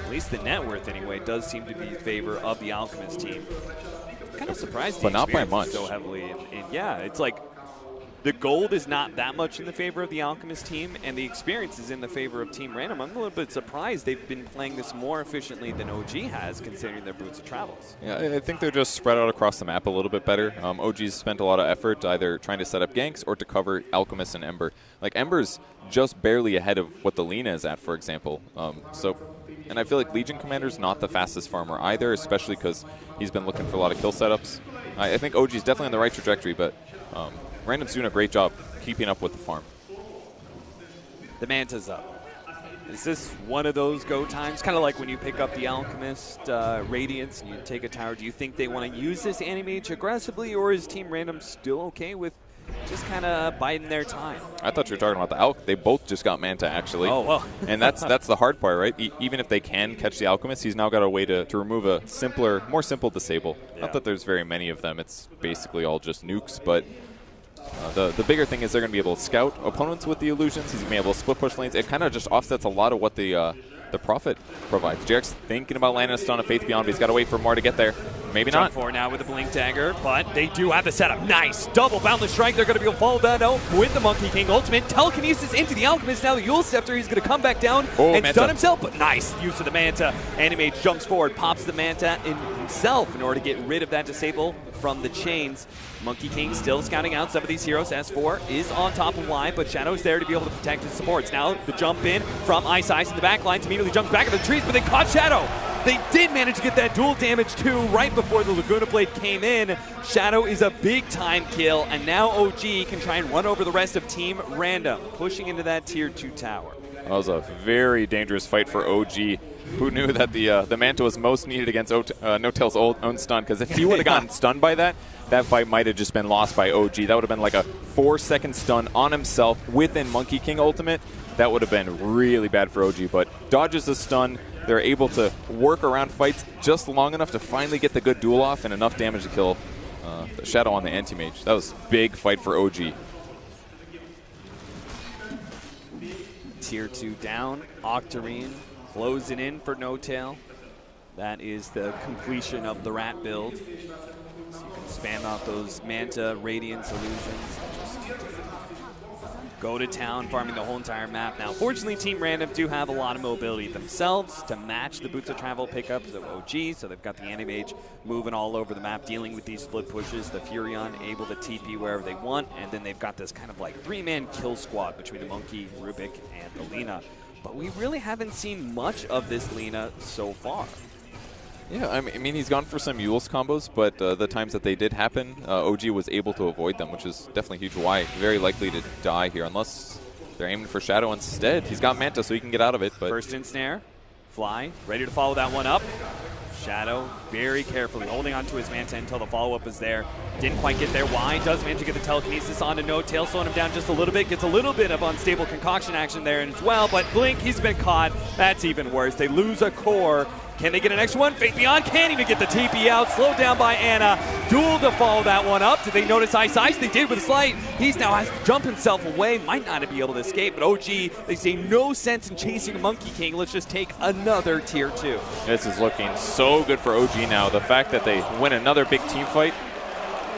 at least the net worth anyway, does seem to be in favor of the Alchemist team. Kind of surprised the but not by experience much. so heavily. Yeah, it's like the gold is not that much in the favor of the Alchemist team, and the experience is in the favor of Team Random. I'm a little bit surprised they've been playing this more efficiently than OG has, considering their boots of travels. Yeah, I think they're just spread out across the map a little bit better. OG's spent a lot of effort either trying to set up ganks or to cover Alchemist and Ember. Like, Ember's just barely ahead of what the Lina is at, for example. And I feel like Legion Commander's not the fastest farmer either, especially because he's been looking for a lot of kill setups. I think OG's definitely on the right trajectory, but Random's doing a great job keeping up with the farm. The Manta's up. Is this one of those go times? Kind of like when you pick up the Alchemist Radiance and you take a tower. Do you think they want to use this Animage aggressively, or is Team Random still okay with just kind of biding their time? I thought you were talking about the Alch. They both just got Manta, actually. Oh, well. And that's the hard part, right? Even if they can catch the Alchemist, he's now got a way to remove a more simple disable. Yeah. Not that there's very many of them. It's basically all just nukes, but the bigger thing is they're going to be able to scout opponents with the illusions. He's going to be able to split push lanes. It kind of just offsets a lot of what the Prophet provides. Jarek's thinking about landing a stun of Faith Beyond, but he's got to wait for more to get there. Maybe not. Jump for now with the Blink Dagger, but they do have the setup. Nice. Double Boundless Strike. They're going to be able to follow that out with the Monkey King ultimate. Telekinesis into the Alchemist. Now the Eula Scepter. He's going to come back down and stun himself, but nice use of the Manta. Animage jumps forward, pops the Manta in himself in order to get rid of that disable from the chains. Monkey King still scouting out some of these heroes. S4 is on top of Y, but Shadow's there to be able to protect his supports. Now the jump in from Ice Ice in the back lines immediately jumps back into the trees, but they caught Shadow. They did manage to get that dual damage too right before the Laguna Blade came in. Shadow is a big time kill, and now OG can try and run over the rest of Team Random, pushing into that tier 2 tower. That was a very dangerous fight for OG. Who knew that the Manta was most needed against No-Tail's own stun? Because if he would have gotten stunned by that fight might have just been lost by OG. That would have been like a 4-second stun on himself within Monkey King ultimate. That would have been really bad for OG, but dodges the stun. They're able to work around fights just long enough to finally get the good duel off and enough damage to kill the Shadow on the Anti-Mage. That was a big fight for OG. tier 2 down. Octarine closing in for No Tail. That is the completion of the rat build. So you can spam out those Manta Radiance illusions. Just go to town, farming the whole entire map. Now, fortunately, Team Random do have a lot of mobility themselves to match the Boots of Travel pickups of OG, so they've got the Animage moving all over the map, dealing with these split pushes, the Furion able to TP wherever they want, and then they've got this kind of like 3-man kill squad between the Monkey, Rubik, and the Lina. But we really haven't seen much of this Lina so far. Yeah, I mean, he's gone for some Yules combos, but the times that they did happen, OG was able to avoid them, which is definitely huge. Why? Very likely to die here, unless they're aiming for Shadow instead. He's got Manta, so he can get out of it. But first ensnare, Fly, ready to follow that one up. Shadow very carefully holding on to his Manta until the follow-up is there. Didn't quite get there. Why? Does manage to get the telekinesis onto No Tail, slowing him down just a little bit. Gets a little bit of unstable concoction action there as well, but Blink, he's been caught. That's even worse. They lose a core. Can they get an extra one? Fate Beyond can't even get the TP out. Slowed down by Ana. Duel to follow that one up. Did they notice Ice Ice? They did with a slight. He's now has to jump himself away. Might not be able to escape, but OG, they say no sense in chasing a Monkey King. Let's just take another tier 2. This is looking so good for OG now. The fact that they win another big team fight,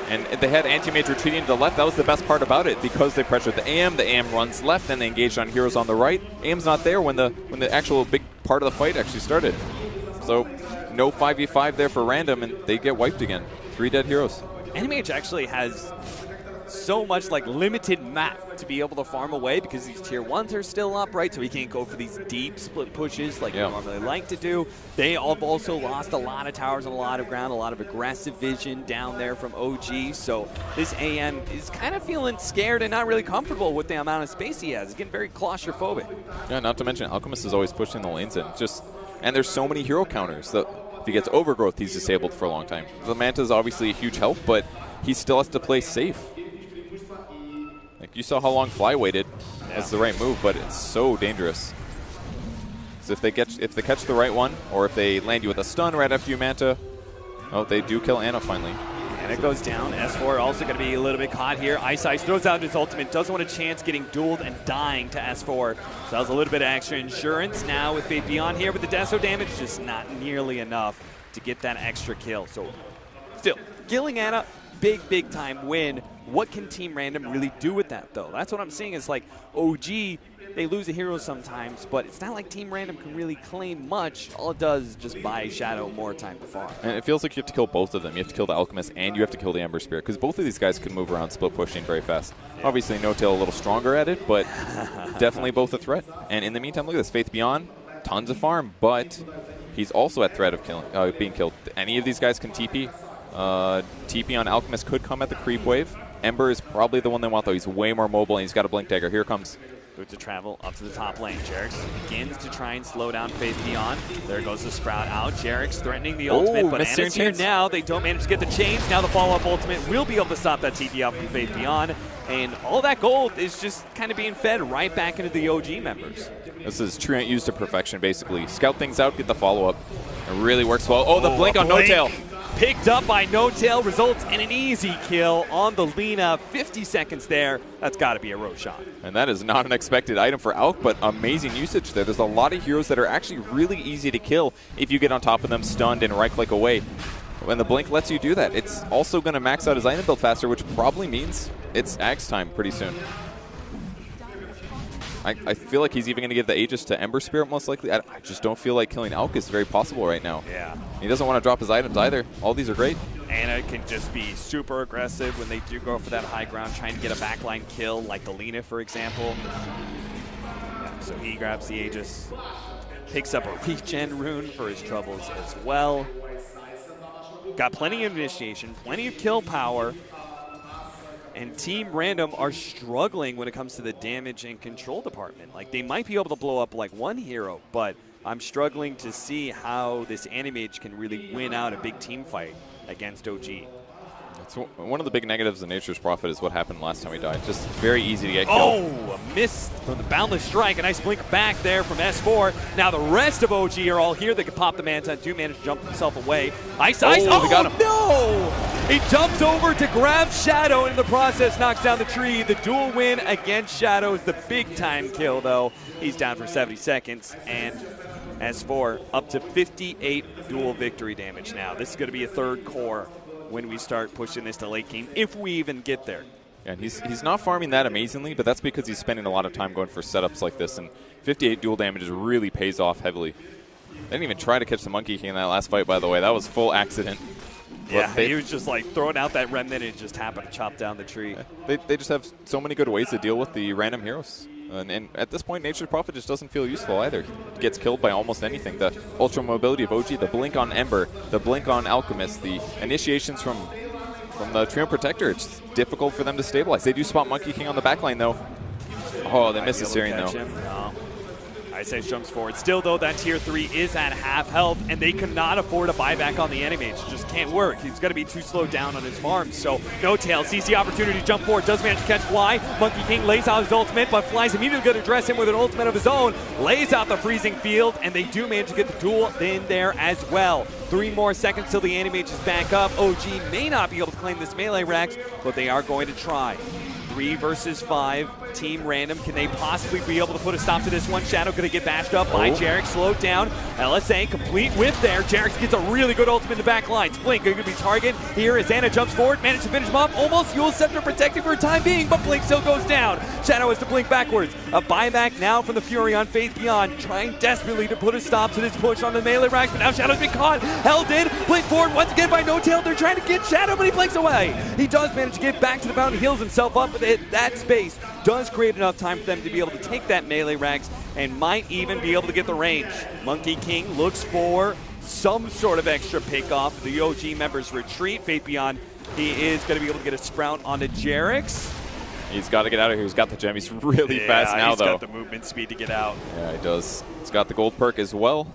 and they had Anti-Mage retreating to the left. That was the best part about it, because they pressured the AM. The AM runs left, and they engaged on heroes on the right. AM's not there when the actual big part of the fight actually started. So no 5v5 there for Random, and they get wiped again. 3 dead heroes. Animage actually has so much like limited map to be able to farm away, because these tier 1s are still up, right? So he can't go for these deep split pushes like you normally like to do. They have also lost a lot of towers and a lot of ground, a lot of aggressive vision down there from OG. So this AM is kind of feeling scared and not really comfortable with the amount of space he has. He's getting very claustrophobic. Yeah, not to mention Alchemist is always pushing the lanes in. And there's so many hero counters that if he gets Overgrowth, he's disabled for a long time. The Manta is obviously a huge help, but he still has to play safe. Like, you saw how long Fly waited. That's the right move, but it's so dangerous. So if they catch the right one, or if they land you with a stun right after you Manta, oh, they do kill Ana finally. And it goes down. S4 also going to be a little bit caught here. Ice Ice throws out his ultimate. Doesn't want a chance getting dueled and dying to S4. So that was a little bit of extra insurance. Now with Fate Beyond here with the Deso damage, just not nearly enough to get that extra kill. So still, killing Ana, big time win. What can Team Random really do with that, though? That's what I'm seeing is like OG, they lose a hero sometimes, but it's not like Team Random can really claim much. All it does is just buy Shadow more time to farm. And it feels like you have to kill both of them. You have to kill the Alchemist and you have to kill the Ember Spirit, because both of these guys can move around split pushing very fast. Yeah. Obviously, No Tail a little stronger at it, but definitely both a threat. And in the meantime, look at this. Faith Beyond, tons of farm, but he's also at threat of being killed. Any of these guys can TP. TP on Alchemist could come at the creep wave. Ember is probably the one they want, though. He's way more mobile, and he's got a Blink Dagger. Here comes. Good to travel up to the top lane. Jerix begins to try and slow down Faith Beyond. There goes the Sprout out. Jerix threatening the ultimate, but Ana's here now. They don't manage to get the chains. Now the follow-up ultimate will be able to stop that TP out from Faith Beyond. And all that gold is just kind of being fed right back into the OG members. This is Truant used to perfection, basically. Scout things out, get the follow-up. It really works well. Oh, the blink on No Tail. Picked up by No Tail, results in an easy kill on the Lina. 50 seconds there. That's got to be a Roshan. And that is not an expected item for Alk, but amazing usage there. There's a lot of heroes that are actually really easy to kill if you get on top of them, stunned, and right-click away. When the Blink lets you do that, it's also going to max out his item build faster, which probably means it's Axe time pretty soon. I feel like he's even going to give the Aegis to Ember Spirit most likely. I just don't feel like killing Alk is very possible right now. Yeah. He doesn't want to drop his items either. All these are great. Ana can just be super aggressive when they do go for that high ground, trying to get a backline kill, like the Lina, for example. Yeah, so he grabs the Aegis, picks up a regen rune for his troubles as well. Got plenty of initiation, plenty of kill power. And Team Random are struggling when it comes to the damage and control department. Like, they might be able to blow up like one hero, but I'm struggling to see how this Animage can really win out a big team fight against OG. It's one of the big negatives of Nature's Prophet is what happened last time he died. Just very easy to get killed. Oh, a miss from the Boundless Strike. A nice blink back there from S4. Now the rest of OG are all here. They can pop the Manta and do manage to jump himself away. Ice Ice. Oh, they got him. No! He jumps over to grab Shadow, and in the process knocks down the tree. The duel win against Shadow is the big time kill, though. He's down for 70 seconds, and S4 up to 58 duel victory damage now. This is going to be a third core when we start pushing this to late game, if we even get there. And he's not farming that amazingly, but that's because he's spending a lot of time going for setups like this, and 58 duel damage really pays off heavily. They didn't even try to catch the Monkey King in that last fight, by the way. That was full accident. Yeah, he was just like throwing out that remnant and just happened to chop down the tree. They just have so many good ways to deal with the random heroes. And at this point, Nature's Prophet just doesn't feel useful either. He gets killed by almost anything. The Ultra Mobility of OG, the Blink on Ember, the Blink on Alchemist, the initiations from the Trio Protector. It's difficult for them to stabilize. They do spot Monkey King on the backline, though. Oh, they miss the Syrian, though. No. Ice Age jumps forward. Still, though, that tier 3 is at half health, and they cannot afford a buyback on the enemy. It just can't work. He's going to be too slowed down on his farm. So, No Tail sees the opportunity to jump forward, does manage to catch Fly. Monkey King lays out his ultimate, but Fly's immediately going to address him with an ultimate of his own. Lays out the freezing field, and they do manage to get the duel in there as well. 3 more seconds till the Animage is back up. OG may not be able to claim this melee Rax, but they are going to try. 3 versus 5. Team Random. Can they possibly be able to put a stop to this one? Shadow going to get bashed up by Jarek. Slowed down. LSA complete whiff there. Jarek gets a really good ultimate in the back lines. Blink going to be target here as Anna jumps forward. Managed to finish him off. Almost Yule Scepter protected for a time being, but Blink still goes down. Shadow has to blink backwards. A buyback now from the Fury on Faith Beyond. Trying desperately to put a stop to this push on the melee racks, but now Shadow's been caught. Held in. Blink forward once again by No Tail. They're trying to get Shadow, but he blinks away. He does manage to get back to the mountain, heals himself up, but that space does create enough time for them to be able to take that melee Rags and might even be able to get the range. Monkey King looks for some sort of extra pick off. The OG members retreat. Faith Beyond, he is going to be able to get a sprout onto Jarek's. He's got to get out of here. He's got the gem. He's really fast now, though. He's got the movement speed to get out. Yeah, he does. He's got the gold perk as well.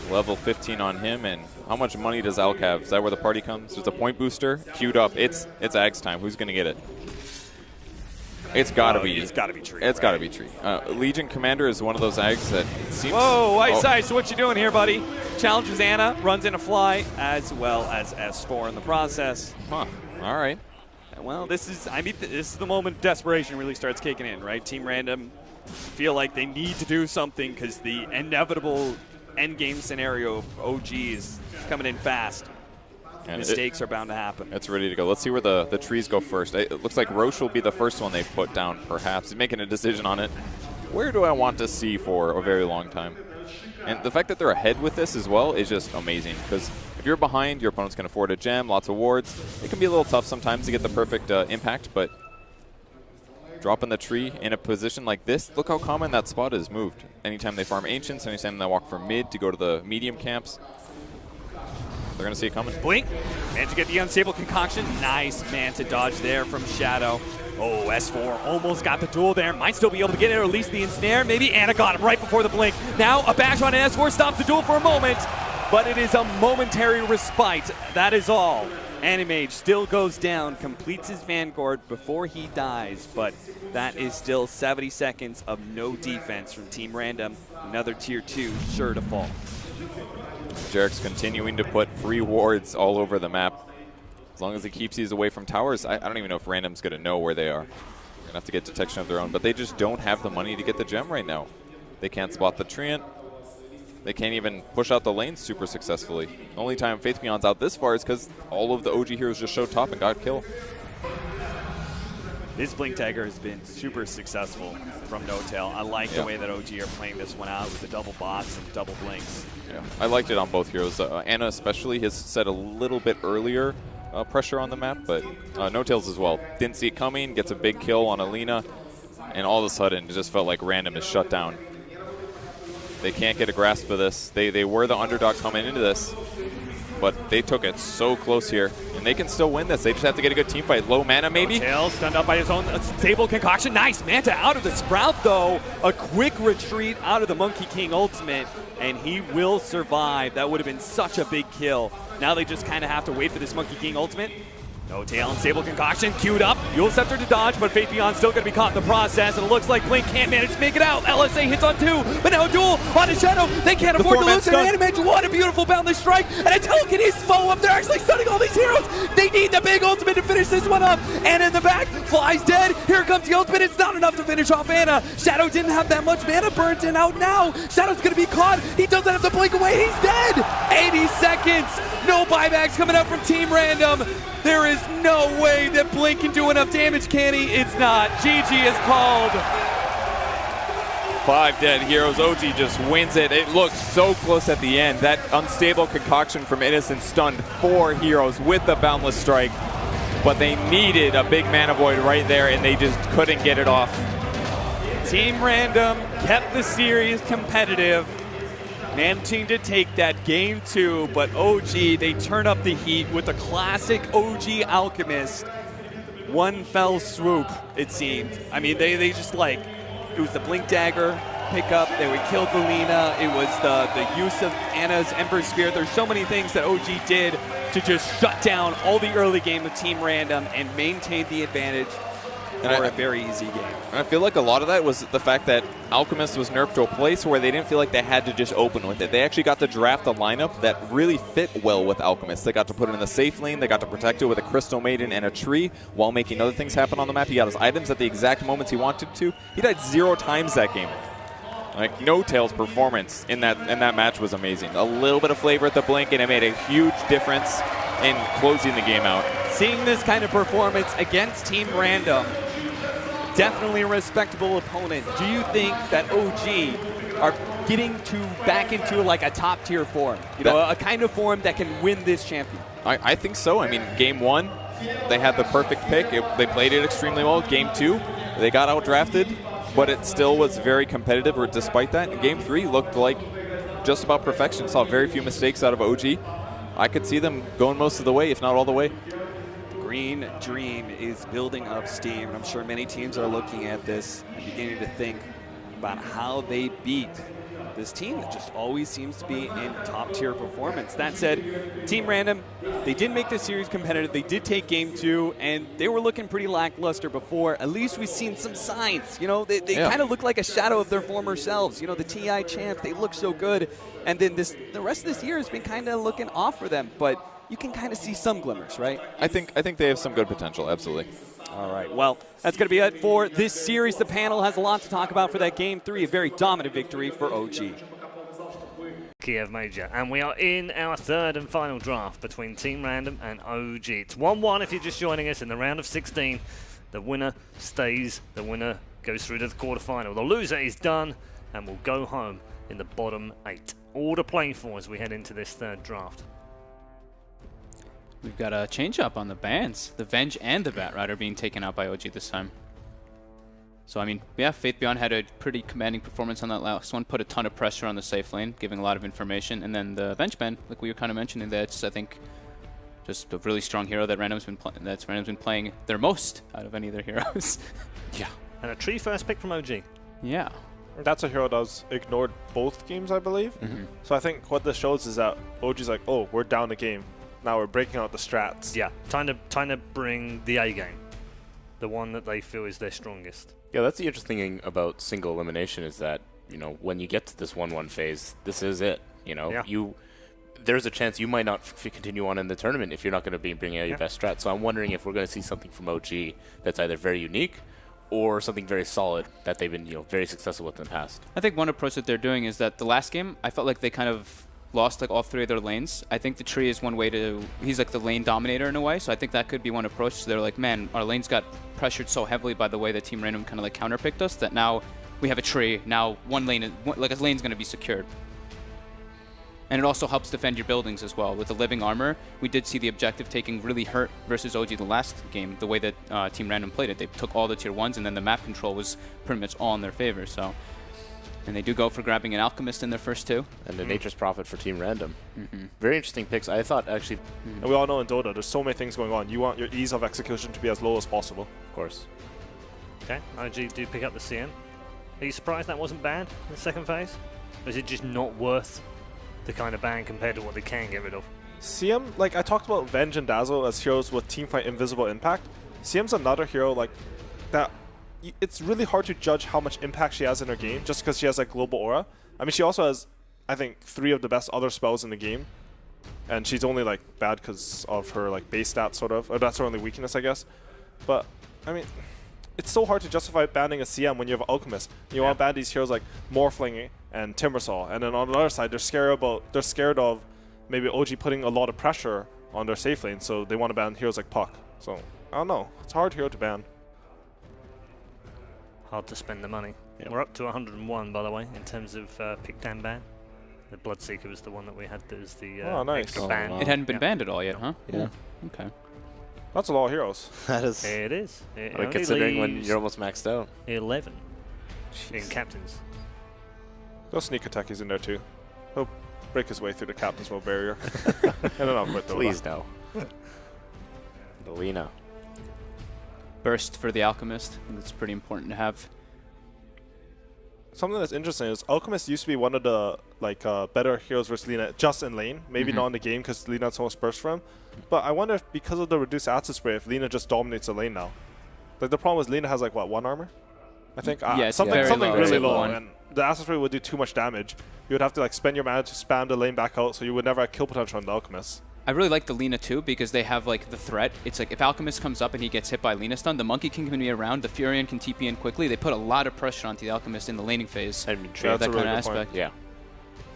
Level 15 on him. And how much money does Alk have? Is that where the party comes? There's a point booster queued up. It's Ags time. Who's going to get it? It's got to be. It's got to be Tree. It's got to be Tree. Legion Commander is one of those Ags that seems. Whoa, Ice, what you doing here, buddy? Challenges Anna, runs in a Fly, as well as S4 in the process. Huh. All right. Well, this is the moment desperation really starts kicking in, right? Team Random feel like they need to do something because the inevitable endgame scenario of OG is coming in fast. And mistakes are bound to happen. It's ready to go. Let's see where the trees go first. It looks like Roche will be the first one they put down, perhaps. He's making a decision on it. Where do I want to see for a very long time? And the fact that they're ahead with this as well is just amazing, because if you're behind, your opponent's can afford a gem, lots of wards. It can be a little tough sometimes to get the perfect impact, but dropping the tree in a position like this, look how common that spot is moved. Anytime they farm Ancients, anytime they walk from mid to go to the medium camps, they're going to see it coming. Blink, and to get the unstable concoction. Nice Manta dodge there from Shadow. Oh, S4 almost got the duel there. Might still be able to get it, or at least the ensnare. Maybe Anna got him right before the blink. Now a bash on S4 stops the duel for a moment, but it is a momentary respite. That is all. Animage still goes down, completes his Vanguard before he dies, but that is still 70 seconds of no defense from Team Random. Another tier 2 sure to fall. Jarek's continuing to put free wards all over the map. As long as he keeps these away from towers, I don't even know if Random's going to know where they are. They're going to have to get detection of their own, but they just don't have the money to get the gem right now. They can't spot the Treant. They can't even push out the lanes super successfully. The only time Faith Beyond's out this far is because all of the OG heroes just showed top and got kill. This Blink Dagger has been super successful from No Tail. I like the way that OG are playing this one out with the double bots and double blinks. Yeah, I liked it on both heroes. Anna especially has set a little bit earlier pressure on the map, but No Tails as well. Didn't see it coming, gets a big kill on Alina, and all of a sudden it just felt like Random is shut down. They can't get a grasp of this. They were the underdog coming into this, but they took it so close here, and they can still win this. They just have to get a good team fight. Low mana, maybe? Tail stunned up by his own stable concoction. Nice Manta out of the Sprout, though. A quick retreat out of the Monkey King ultimate, and he will survive. That would have been such a big kill. Now they just kind of have to wait for this Monkey King ultimate. No tail, unstable concoction queued up. Fuel Scepter to dodge, but Faith Beyond still going to be caught in the process. And it looks like Blink can't manage to make it out. LSA hits on 2, but now Duel on his Shadow. They can't afford to lose their Animage. What a beautiful boundless strike. And a telekinesis follow-up. They're actually stunning all these heroes. They need the big ultimate to finish this one up. Anna in the back, flies dead. Here comes the ultimate. It's not enough to finish off Anna. Shadow didn't have that much mana, burnt in out now. Shadow's going to be caught. He doesn't have to blink away. He's dead. 80 seconds. No buybacks coming up from Team Random. There is no way that Blink can do enough damage, can he? It's not. GG is called. 5 dead heroes. OG just wins it. It looked so close at the end. That unstable concoction from Innocent stunned 4 heroes with the Boundless Strike, but they needed a big mana void right there, and they just couldn't get it off. Team Random kept the series competitive, managing to take that game 2, but OG, they turn up the heat with the classic OG Alchemist. One fell swoop, it seemed. I mean, they just like, it was the Blink Dagger pickup, they would kill Galena, it was the use of Anna's Ember Spear. There's so many things that OG did to just shut down all the early game of Team Random and maintain the advantage for a very easy game. And I feel like a lot of that was the fact that Alchemist was nerfed to a place where they didn't feel like they had to just open with it. They actually got to draft a lineup that really fit well with Alchemist. They got to put it in the safe lane, they got to protect it with a Crystal Maiden and a tree while making other things happen on the map. He got his items at the exact moments he wanted to. He died 0 times that game. Like, No Tail's performance in that match was amazing. A little bit of flavor at the blink, and it made a huge difference in closing the game out. Seeing this kind of performance against Team Random, definitely a respectable opponent. Do you think that OG are getting back into like a top tier form? You know, a kind of form that can win this champion? I think so. I mean, game 1, they had the perfect pick. They played it extremely well. Game 2, they got outdrafted, but it still was very competitive despite that. And game 3 looked like just about perfection. Saw very few mistakes out of OG. I could see them going most of the way, if not all the way. Green Dream is building up steam, and I'm sure many teams are looking at this and beginning to think about how they beat this team that just always seems to be in top-tier performance. That said, Team Random, they did make this series competitive. They did take game 2, and they were looking pretty lackluster before. At least we've seen some signs. You know, they kind of look like a shadow of their former selves. You know, the TI champs, they look so good. And then the rest of this year has been kind of looking off for them, but you can kind of see some glimmers, right? I think they have some good potential, absolutely. All right, well, that's going to be it for this series. The panel has a lot to talk about for that Game 3, a very dominant victory for OG. Kiev Major, and we are in our 3rd and final draft between Team Random and OG. It's 1-1 if you're just joining us in the round of 16. The winner stays, the winner goes through to the quarterfinal. The loser is done and will go home in the bottom 8. All to play for as we head into this 3rd draft. We've got a change up on the bans. The Venge and the Batrider being taken out by OG this time. So, I mean, yeah, Faith Beyond had a pretty commanding performance on that last one. Put a ton of pressure on the safe lane, giving a lot of information. And then the Venge ban, like we were kind of mentioning, that's, I think, just a really strong hero that Random's been playing their most out of any of their heroes. Yeah. And a tree first pick from OG. Yeah. That's a hero that was ignored both games, I believe. So I think what this shows is that OG's like, oh, we're down a game. Now we're breaking out the strats. Yeah, time to bring the A game, the one that they feel is their strongest. Yeah, that's the interesting thing about single elimination is that, you know, when you get to this 1-1 phase, this is it. You know, there's a chance you might not continue on in the tournament if you're not going to be bringing out your best strat. So I'm wondering if we're going to see something from OG that's either very unique or something very solid that they've been, very successful with in the past. I think one approach that they're doing is that the last game, I felt like they kind of lost like all 3 of their lanes. I think the tree is one way to, he's like the lane dominator in a way, so I think that could be one approach. So they're like, man, our lanes got pressured so heavily by the way that Team Random kind of like counterpicked us that now we have a tree, now one lane, like a lane's going to be secured. And it also helps defend your buildings as well. With the living armor, we did see the objective taking really hurt versus OG the last game, the way that Team Random played it. They took all the tier 1s and then the map control was pretty much all in their favor. So, and they do go for grabbing an Alchemist in their first 2. And a Nature's Prophet for Team Random. Very interesting picks. I thought, actually... And we all know in Dota, there's so many things going on. You want your ease of execution to be as low as possible. Of course. Okay, OG do pick up the CM. Are you surprised that wasn't banned in the second phase? Or is it just not worth the kind of ban compared to what they can get rid of? CM, like I talked about Venge and Dazzle as heroes with teamfight invisible impact. CM's another hero like that. It's really hard to judge how much impact she has in her game just because she has like global aura. I mean, she also has, I think, 3 of the best other spells in the game, and she's only like bad because of her like base stats sort of, or that's her only weakness, I guess. But I mean, it's so hard to justify banning a CM when you have an Alchemist. You want to ban these heroes like Morphling and Timbersaw, and then on the other side, they're scared of maybe OG putting a lot of pressure on their safe lane, so they want to ban heroes like Puck. So I don't know. It's a hard hero to ban. Hard to spend the money. Yep. We're up to 101, by the way, in terms of picked and ban. The Bloodseeker was the one that we had as the nice. extra ban. wow. It hadn't been banned at all yet, huh? Yeah. Okay. That's a lot of heroes. That is. It is. It only Considering when leaves you're almost maxed out. 11 in captains. Those sneak attackies in there too. He'll break his way through the captain's mode barrier. And then I'll quit the Please no. The Lina. Burst for the Alchemist. I think that's pretty important to have. Something that's interesting is Alchemist used to be one of the like better heroes versus Lina just in lane. Maybe not in the game because Lina has so much burst from him. But I wonder if because of the reduced acid spray, if Lina just dominates the lane now. Like the problem is Lina has like what, 1 armor? I think Yeah, it's something very low. really It's low, 1. and the acid spray would do too much damage. You would have to like spend your mana to spam the lane back out, so you would never have kill potential on the Alchemist. I really like the Lina too because they have like the threat. It's like if Alchemist comes up and he gets hit by Lina stun, the Monkey King can be around, the Furion can TP in quickly. They put a lot of pressure onto the Alchemist in the laning phase. I mean, Yeah, that that's a kind really of good point. aspect.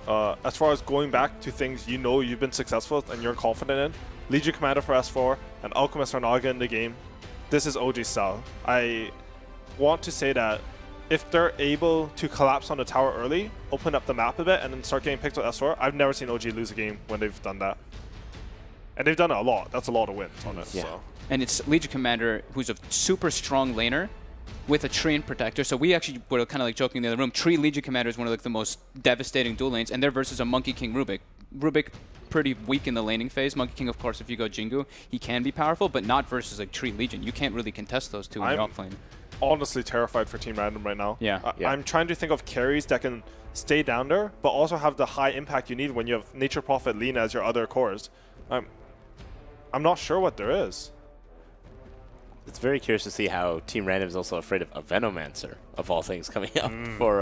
Yeah. As far as going back to things you know you've been successful and you're confident in, Legion Commander for S4 and Alchemist are Naga in the game. This is OG style. I want to say that if they're able to collapse on the tower early, open up the map a bit, and then start getting picked with S4, I've never seen OG lose a game when they've done that. And they've done it a lot. That's a lot of wins on this. Yeah. So. And it's Legion Commander, who's a super strong laner with a Tree and Protector. So we actually were kind of like joking in the other room. Tree Legion Commander is one of like the most devastating dual lanes, and they're versus a Monkey King Rubik. Rubik pretty weak in the laning phase. Monkey King, of course, if you go Jingu, he can be powerful, but not versus like Tree Legion. You can't really contest those two in the off lane. Honestly terrified for Team Random right now. Yeah. I'm trying to think of carries that can stay down there, but also have the high impact you need when you have Nature Prophet, Lina as your other cores. I'm not sure what there is. It's very curious to see how Team Random is also afraid of a Venomancer, of all things, coming up for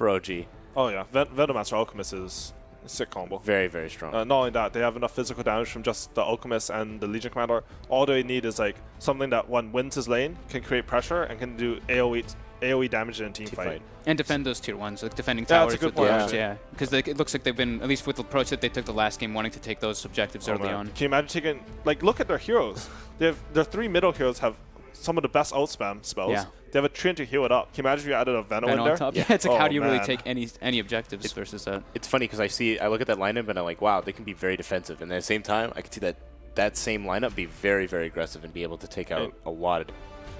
OG. Oh yeah, Venomancer Alchemist is a sick combo. Very, very strong. Not only that, they have enough physical damage from just the Alchemist and the Legion Commander. All they need is like something that when wins his lane can create pressure and can do AoE damage in a team fight. And defend those tier 1s, like defending Yeah, towers. that's a good with point, those, actually. yeah. Because it looks like they've been, at least with the approach that they took the last game, wanting to take those objectives early on. Can you imagine taking, like, look at their heroes. Their 3 middle heroes have some of the best outspam spells. Yeah. They have a Trin to heal it up. Can you imagine if you added a Venom in on there? top. Yeah, it's like how do you really man. take any objectives versus that? It's funny because I look at that lineup and I'm like, wow, they can be very defensive. And at the same time, I can see that same lineup be very, very aggressive and be able to take out a lot of.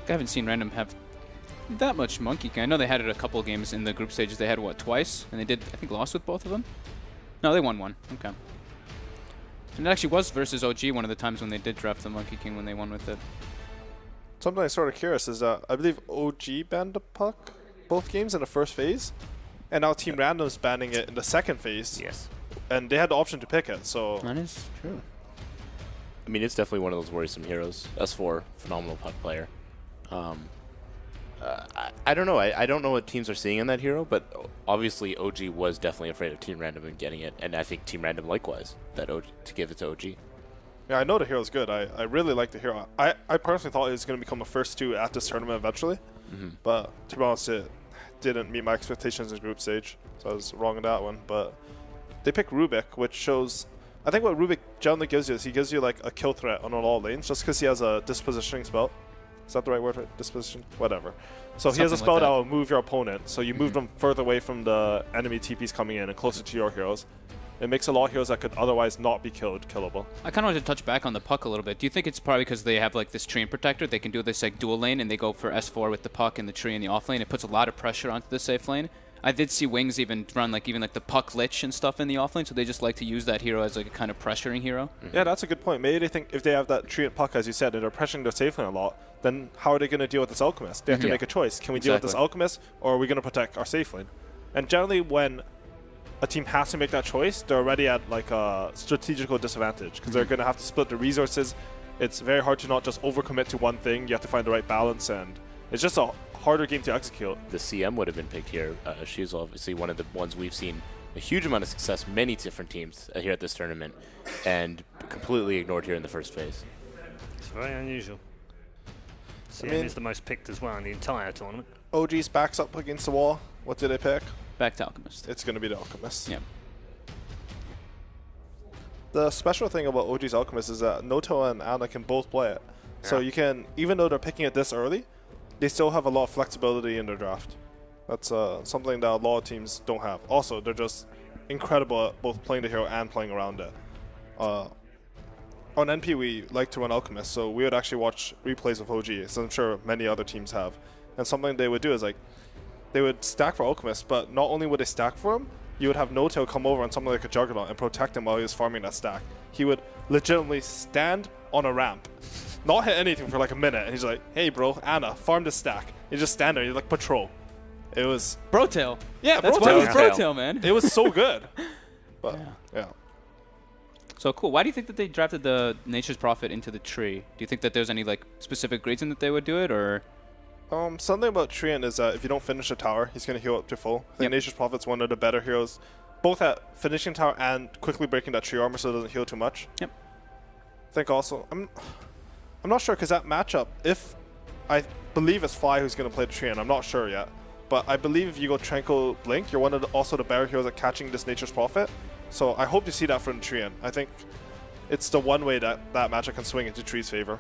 I haven't seen Random have that much Monkey King. I know they had it a couple of games in the group stages. They had, what, twice? And they did, I think, lost with both of them? No, they won 1. Okay. And it actually was versus OG one of the times when they did draft the Monkey King when they won with it. Something I'm sort of curious is that I believe OG banned the Puck both games in the first phase, and now Team Random's banning it in the second phase. Yes. And they had the option to pick it, so... That is true. I mean, it's definitely one of those worrisome heroes. S4, phenomenal puck player. I don't know. I don't know what teams are seeing in that hero, but obviously OG was definitely afraid of Team Random and getting it, and I think Team Random likewise to give it to OG. Yeah, I know the hero's good. I really like the hero. I personally thought it was going to become the first 2 at this tournament eventually, but to be honest, it didn't meet my expectations in group stage, so I was wrong on that one. But they pick Rubik, which shows... I think what Rubik generally gives you is he gives you like a kill threat on all lanes, just because he has a dispositioning spell. Is that the right word? Disposition? Whatever. So he has a Something spell like that that. will move your opponent, so you move them further away from the enemy TPs coming in and closer to your heroes. It makes a lot of heroes that could otherwise not be killable. I kind of wanted to touch back on the Puck a little bit. Do you think it's probably because they have like this Tree and Protector? They can do this like dual lane and they go for S4 with the Puck and the Tree in the off lane. It puts a lot of pressure onto the safe lane. I did see Wings even run like the Puck Lich and stuff in the off lane, so they just like to use that hero as like a kind of pressuring hero. Yeah, that's a good point. Maybe they think if they have that Tree and Puck, as you said, and they're pressuring their safe lane a lot, then how are they going to deal with this Alchemist? They have to make a choice. Can we deal with this Exactly. Alchemist, or are we going to protect our safe lane? And generally when a team has to make that choice, they're already at like a strategical disadvantage because they're going to have to split the resources. It's very hard to not just overcommit to one thing. You have to find the right balance, and it's just a harder game to execute. The CM would have been picked here. She's obviously one of the ones we've seen a huge amount of success, many different teams here at this tournament, and completely ignored here in the first phase. It's very unusual. CM is the most picked as well in the entire tournament. OG's backs up against the wall. What did they pick? Back to Alchemist. It's going to be the Alchemist. Yep. The special thing about OG's Alchemist is that Noto and Anna can both play it. So you can, even though they're picking it this early, they still have a lot of flexibility in their draft. That's something that a lot of teams don't have. Also, they're just incredible at both playing the hero and playing around it. On NP, we like to run Alchemist, so we would actually watch replays of OG, as I'm sure many other teams have. And something they would do is like, they would stack for Alchemist, but not only would they stack for him, you would have Noto come over on something like a Juggernaut and protect him while he was farming that stack. He would legitimately stand on a ramp, not hit anything for like a minute, and he's like, hey bro, Anna, farm this stack. You just stand there, you like patrol. It was... Brotail. Yeah, that's why it was Brotail. Brotail, man. It was so good. But, yeah. So cool. Why do you think that they drafted the Nature's Prophet into the tree? Do you think that there's any like specific reason that they would do it, or...? Something about Treant is that if you don't finish the tower, he's going to heal up to full. I think Nature's Prophet's one of the better heroes, both at finishing tower and quickly breaking that tree armor so it doesn't heal too much. Yep. I think also, I'm not sure because that matchup, if I believe it's Fly who's going to play the Treant, I'm not sure yet. But I believe if you go Tranquil Blink, you're one of also the better heroes at catching this Nature's Prophet. So I hope to see that from the Treant. I think it's the one way that that matchup can swing into Tree's favor.